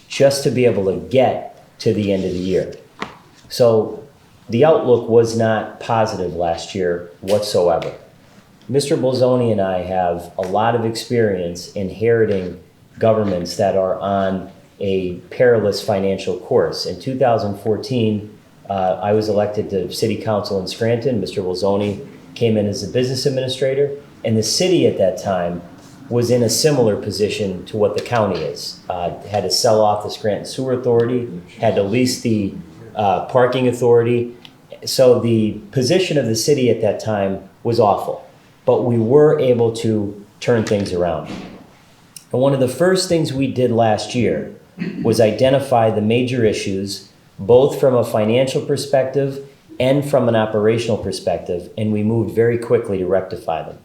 just to be able to get to the end of the year. So the outlook was not positive last year whatsoever. Mr. Bolzoni and I have a lot of experience inheriting governments that are on a perilous financial course. In 2014, I was elected to City Council in Scranton. Mr. Bolzoni came in as a business administrator, and the city at that time was in a similar position to what the county is. Had to sell off the Scranton Sewer Authority, had to lease the parking authority. So the position of the city at that time was awful. But we were able to turn things around. And one of the first things we did last year was identify the major issues, both from a financial perspective and from an operational perspective, and we moved very quickly to rectify them.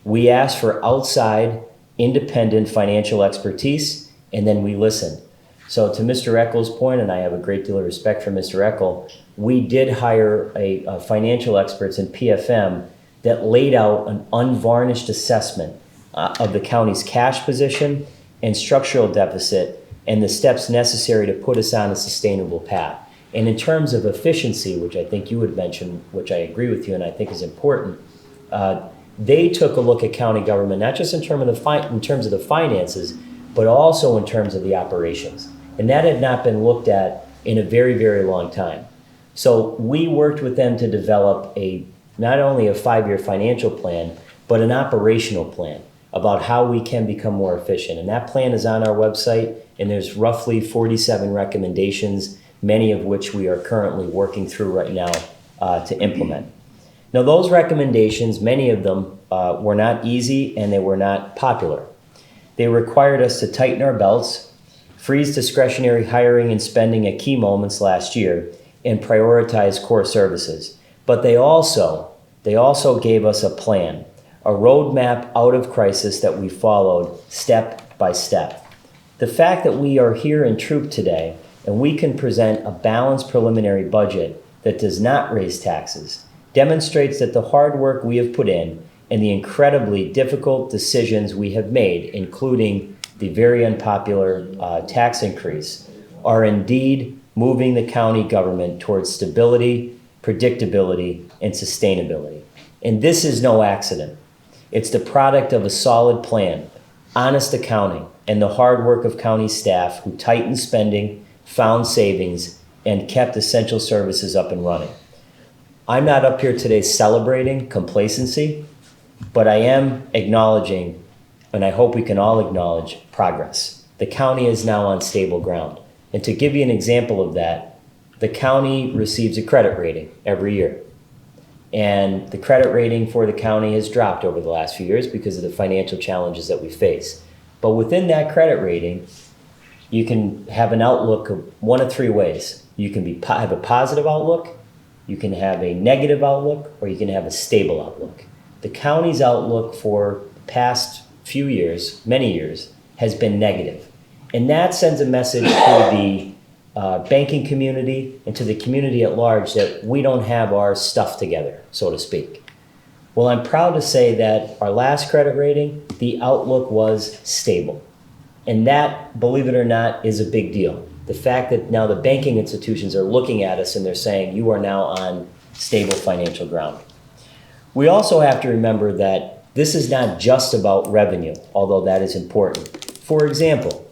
We asked for outside, independent financial expertise, and then we listened. So to Mr. Eckel's point, and I have a great deal of respect for Mr. Eckel, we did hire a financial experts in PFM that laid out an unvarnished assessment of the county's cash position and structural deficit and the steps necessary to put us on a sustainable path. And in terms of efficiency, which I think you would mention, which I agree with you and I think is important, they took a look at county government, not just in terms of the finances, but also in terms of the operations. And that had not been looked at in a very, very long time. So we worked with them to develop not only a 5-year financial plan, but an operational plan about how we can become more efficient. And that plan is on our website, and there's roughly 47 recommendations, many of which we are currently working through right now to implement. Now, those recommendations, many of them were not easy and they were not popular. They required us to tighten our belts, freeze discretionary hiring and spending at key moments last year, and prioritize core services. But they also gave us a plan, a roadmap out of crisis that we followed step by step. The fact that we are here in Throop today and we can present a balanced preliminary budget that does not raise taxes demonstrates that the hard work we have put in and the incredibly difficult decisions we have made, including the very unpopular tax increase, are indeed moving the county government towards stability, predictability, and sustainability. And this is no accident. It's the product of a solid plan, honest accounting, and the hard work of county staff who tightened spending, found savings, and kept essential services up and running. I'm not up here today celebrating complacency, but I am acknowledging, and I hope we can all acknowledge, progress. The county is now on stable ground. And to give you an example of that, the county receives a credit rating every year. And the credit rating for the county has dropped over the last few years because of the financial challenges that we face. But within that credit rating, you can have an outlook of one of three ways. You can have a positive outlook, you can have a negative outlook, or you can have a stable outlook. The county's outlook for the past few years, many years, has been negative. And that sends a message to the banking community and to the community at large that we don't have our stuff together, so to speak. Well, I'm proud to say that our last credit rating, the outlook was stable. And that, believe it or not, is a big deal. The fact that now the banking institutions are looking at us and they're saying, you are now on stable financial ground. We also have to remember that this is not just about revenue, although that is important. For example,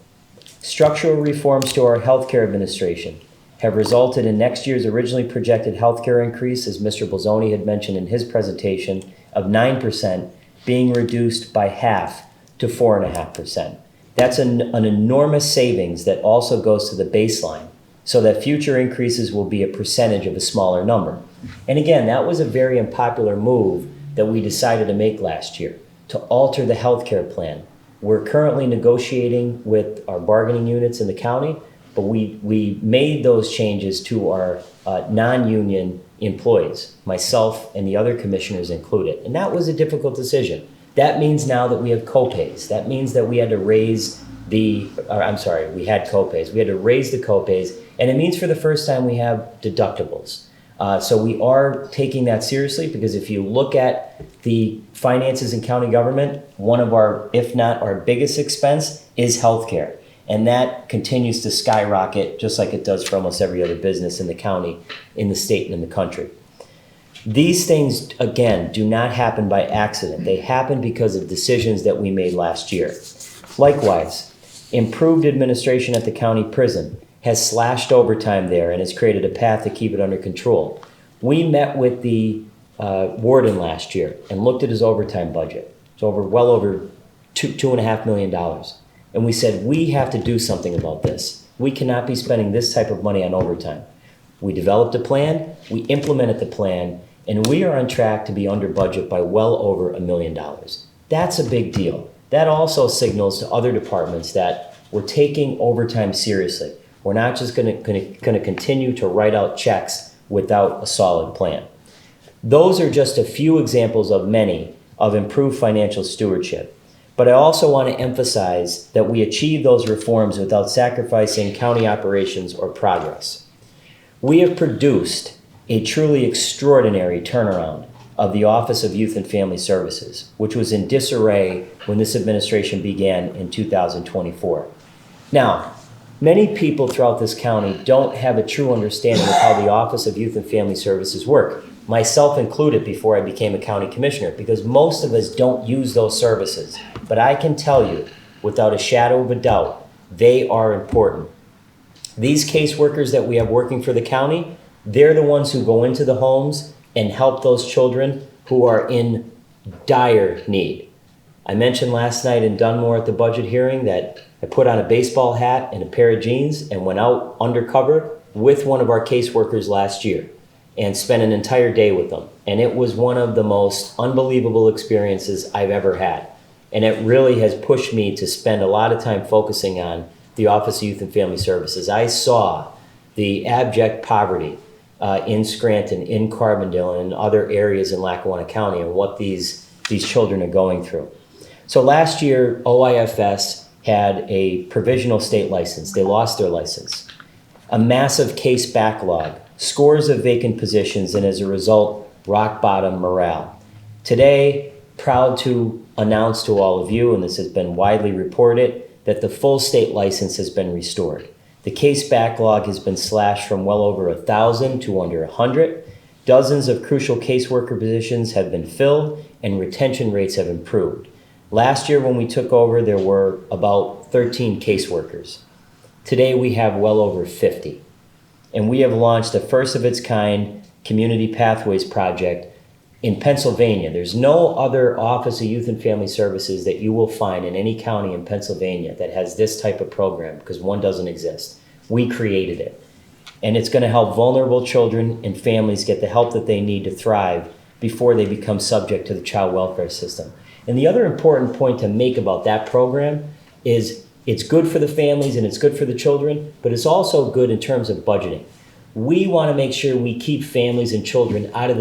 structural reforms to our healthcare administration have resulted in next year's originally projected healthcare increase, as Mr. Bolzoni had mentioned in his presentation, of 9% being reduced by half to 4.5%. That's an enormous savings that also goes to the baseline, so that future increases will be a percentage of a smaller number. And again, that was a very unpopular move that we decided to make last year, to alter the healthcare plan. We're currently negotiating with our bargaining units in the county, but we made those changes to our non-union employees, myself and the other commissioners included. And that was a difficult decision. That means now that we have co-pays. That means that we had to raise we had co-pays. We had to raise the co-pays, and it means for the first time we have deductibles. So we are taking that seriously, because if you look at the finances in county government, one of our, if not our biggest expense, is healthcare. And that continues to skyrocket, just like it does for almost every other business in the county, in the state, and in the country. These things, again, do not happen by accident. They happen because of decisions that we made last year. Likewise, improved administration at the county prison has slashed overtime there and has created a path to keep it under control. We met with the warden last year and looked at his overtime budget. It's well over $2.5 million. And we said, we have to do something about this. We cannot be spending this type of money on overtime. We developed a plan, we implemented the plan, and we are on track to be under budget by well over $1 million. That's a big deal. That also signals to other departments that we're taking overtime seriously. We're not just going to continue to write out checks without a solid plan. Those are just a few examples of many of improved financial stewardship. But I also want to emphasize that we achieved those reforms without sacrificing county operations or progress. We have produced a truly extraordinary turnaround of the Office of Youth and Family Services, which was in disarray when this administration began in 2024. Now, Many people throughout this county don't have a true understanding of how the Office of Youth and Family Services work, myself included before I became a county commissioner, because most of us don't use those services. But I can tell you, without a shadow of a doubt, they are important. These caseworkers that we have working for the county, they're the ones who go into the homes and help those children who are in dire need. I mentioned last night in Dunmore at the budget hearing that I put on a baseball hat and a pair of jeans and went out undercover with one of our caseworkers last year and spent an entire day with them. And it was one of the most unbelievable experiences I've ever had. And it really has pushed me to spend a lot of time focusing on the Office of Youth and Family Services. I saw the abject poverty in Scranton, in Carbondale, and in other areas in Lackawanna County, and what these children are going through. So last year, OIFS had a provisional state license. They lost their license. A massive case backlog, scores of vacant positions, and as a result, rock bottom morale. Today, proud to announce to all of you, and this has been widely reported, that the full state license has been restored. The case backlog has been slashed from well over 1,000 to under 100. Dozens of crucial caseworker positions have been filled, and retention rates have improved. Last year when we took over, there were about 13 caseworkers. Today we have well over 50. And we have launched a first of its kind Community Pathways project in Pennsylvania. There's no other Office of Youth and Family Services that you will find in any county in Pennsylvania that has this type of program, because one doesn't exist. We created it. And it's going to help vulnerable children and families get the help that they need to thrive before they become subject to the child welfare system. And the other important point to make about that program is it's good for the families and it's good for the children, but it's also good in terms of budgeting. We want to make sure we keep families and children out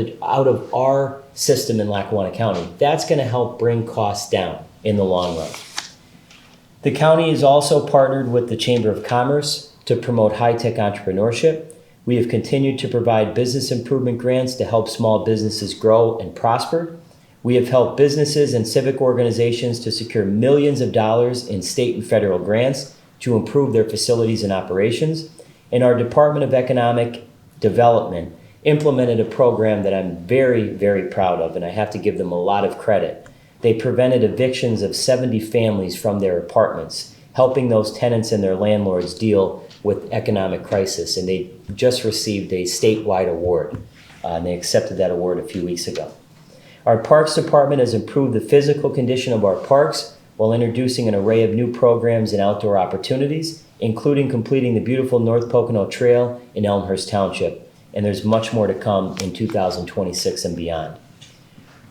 of our system in Lackawanna County. That's going to help bring costs down in the long run. The county is also partnered with the Chamber of Commerce to promote high-tech entrepreneurship. We have continued to provide business improvement grants to help small businesses grow and prosper. We have helped businesses and civic organizations to secure millions of dollars in state and federal grants to improve their facilities and operations. And our Department of Economic Development implemented a program that I'm very, very proud of, and I have to give them a lot of credit. They prevented evictions of 70 families from their apartments, helping those tenants and their landlords deal with economic crisis. And they just received a statewide award, and they accepted that award a few weeks ago. Our Parks Department has improved the physical condition of our parks while introducing an array of new programs and outdoor opportunities, including completing the beautiful North Pocono Trail in Elmhurst Township. And there's much more to come in 2026 and beyond.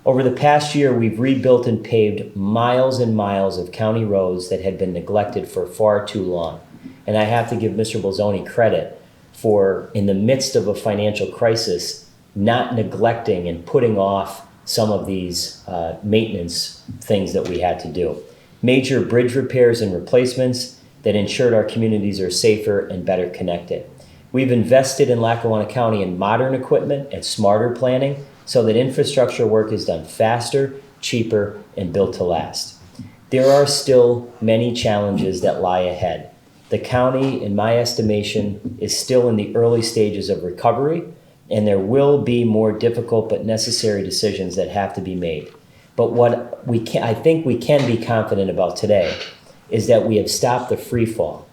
Over the past year, we've rebuilt and paved miles and miles of county roads that had been neglected for far too long. And I have to give Mr. Bolzoni credit for, in the midst of a financial crisis, not neglecting and putting off some of these maintenance things that we had to do. Major bridge repairs and replacements that ensured our communities are safer and better connected. We've invested in Lackawanna County in modern equipment and smarter planning so that infrastructure work is done faster, cheaper, and built to last. There are still many challenges that lie ahead. The county, in my estimation, is still in the early stages of recovery, and there will be more difficult but necessary decisions that have to be made. But what I think we can be confident about today is that we have stopped the free fall.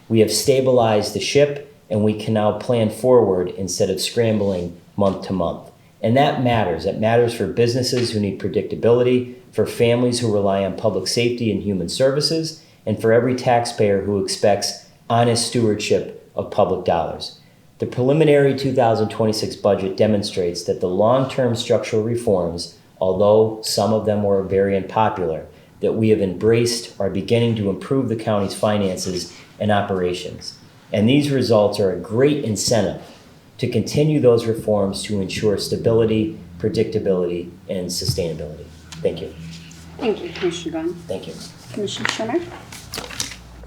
We have stabilized the ship, and we can now plan forward instead of scrambling month to month. And that matters. It matters for businesses who need predictability, for families who rely on public safety and human services, and for every taxpayer who expects honest stewardship of public dollars. The preliminary 2026 budget demonstrates that the long-term structural reforms, although some of them were very unpopular, that we have embraced are beginning to improve the county's finances and operations. And these results are a great incentive to continue those reforms to ensure stability, predictability, and sustainability. Thank you. Thank you, Commissioner Gunn. Thank you. Commissioner Schirmer?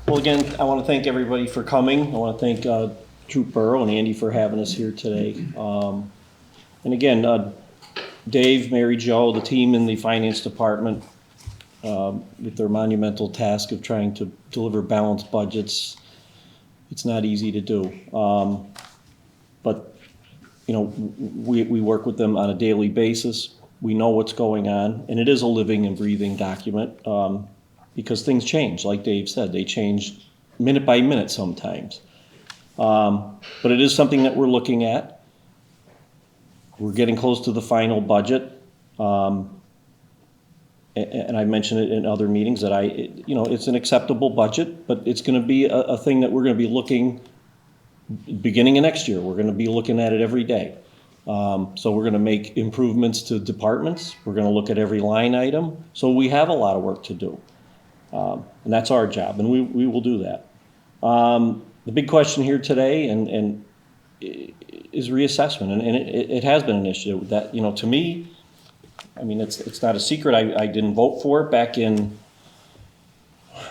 Well, again, I want to thank everybody for coming. I want to thank Throop Borough and Andy for having us here today. And again, Dave, Mary Jo, the team in the finance department, with their monumental task of trying to deliver balanced budgets, It's not easy to do. But, you know, we work with them on a daily basis. We know what's going on, and it is a living and breathing document, because things change. Like Dave said, they change minute by minute sometimes. But it is something that we're looking at. We're getting close to the final budget. And I mentioned it in other meetings that you know, it's an acceptable budget, but it's gonna be a thing that we're gonna be looking, beginning of next year, we're gonna be looking at it every day. So we're gonna make improvements to departments, we're gonna look at every line item, so we have a lot of work to do. And that's our job, and we will do that. The big question here today and is reassessment, and it has been an issue that, you know, to me, I mean, it's not a secret, I didn't vote for it back in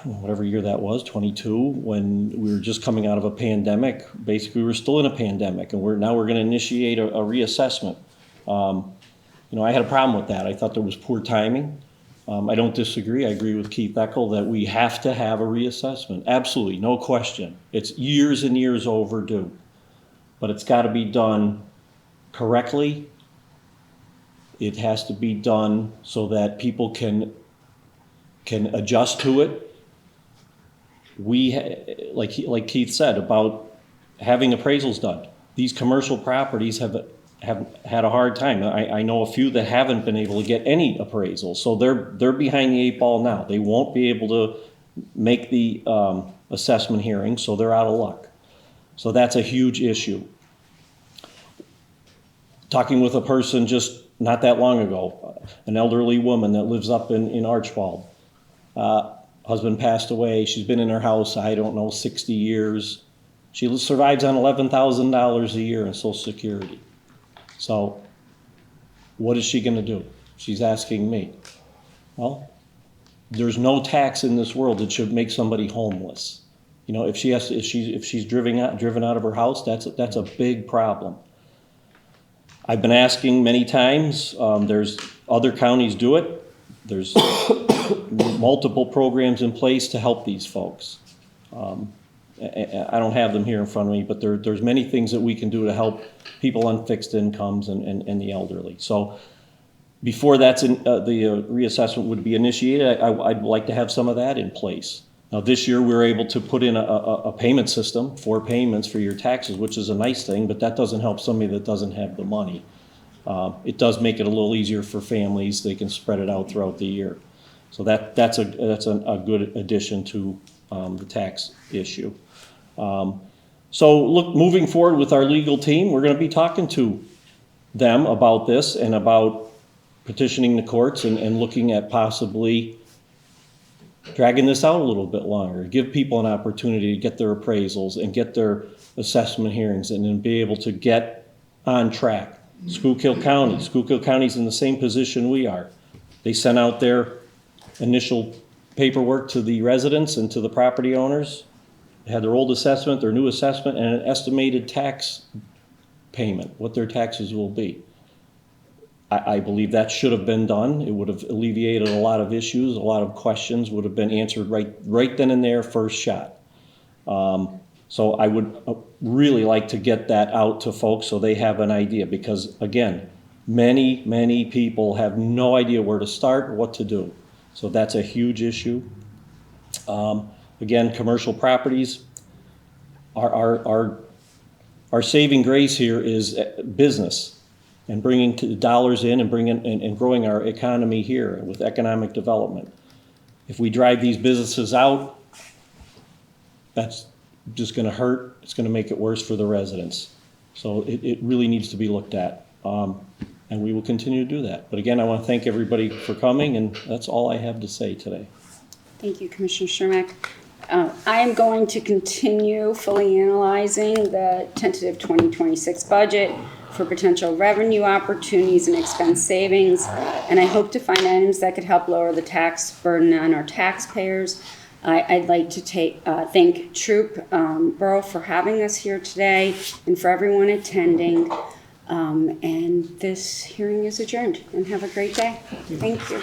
whatever year that was, 22, when we were just coming out of a pandemic. Basically, we were still in a pandemic, and now we're gonna initiate a reassessment. You know, I had a problem with that. I thought there was poor timing. I don't disagree. I agree with Keith Eckel that we have to have a reassessment. Absolutely, no question. It's years and years overdue. But it's gotta be done correctly. It has to be done so that people can adjust to it. Like Keith said about having appraisals done. These commercial properties have had a hard time. I know a few that haven't been able to get any appraisals, so they're behind the 8 ball now. They won't be able to make the assessment hearing, so they're out of luck. So that's a huge issue. Talking with a person just not that long ago, an elderly woman that lives up in Archbald. Husband passed away. She's been in her house, I don't know, 60 years. She survives on $11,000 a year in Social Security. So what is she gonna do? She's asking me. Well, there's no tax in this world that should make somebody homeless. You know, if she's driven out of her house, that's a big problem. I've been asking many times, there's other counties do it. There's multiple programs in place to help these folks. I don't have them here in front of me, but there's many things that we can do to help people on fixed incomes and the elderly. So before the reassessment would be initiated, I'd like to have some of that in place. Now this year we were able to put in a payment system, 4 payments for your taxes, which is a nice thing, but that doesn't help somebody that doesn't have the money. It does make it a little easier for families. They can spread it out throughout the year. So that's a good addition to the tax issue. So look, moving forward with our legal team, we're going to be talking to them about this and about petitioning the courts and looking at possibly dragging this out a little bit longer, give people an opportunity to get their appraisals and get their assessment hearings and then be able to get on track. Schuylkill County's in the same position we are. They sent out their initial paperwork to the residents and to the property owners. They had their old assessment, their new assessment, and an estimated tax payment, what their taxes will be. I believe that should have been done. It would have alleviated a lot of issues, a lot of questions would have been answered right then and there, first shot. So I would really like to get that out to folks so they have an idea, because again, many people have no idea where to start or what to do. So that's a huge issue. Again, commercial properties, our saving grace here is business and bringing dollars in and growing our economy here with economic development. If we drive these businesses out, that's just gonna hurt. It's gonna make it worse for the residents. So it really needs to be looked at. And we will continue to do that. But again, I want to thank everybody for coming, and that's all I have to say today. Thank you, Commissioner Shermack. I am going to continue fully analyzing the tentative 2026 budget for potential revenue opportunities and expense savings, and I hope to find items that could help lower the tax burden on our taxpayers. I'd like to thank Throop Borough for having us here today and for everyone attending. And this hearing is adjourned, and have a great day. Thank you.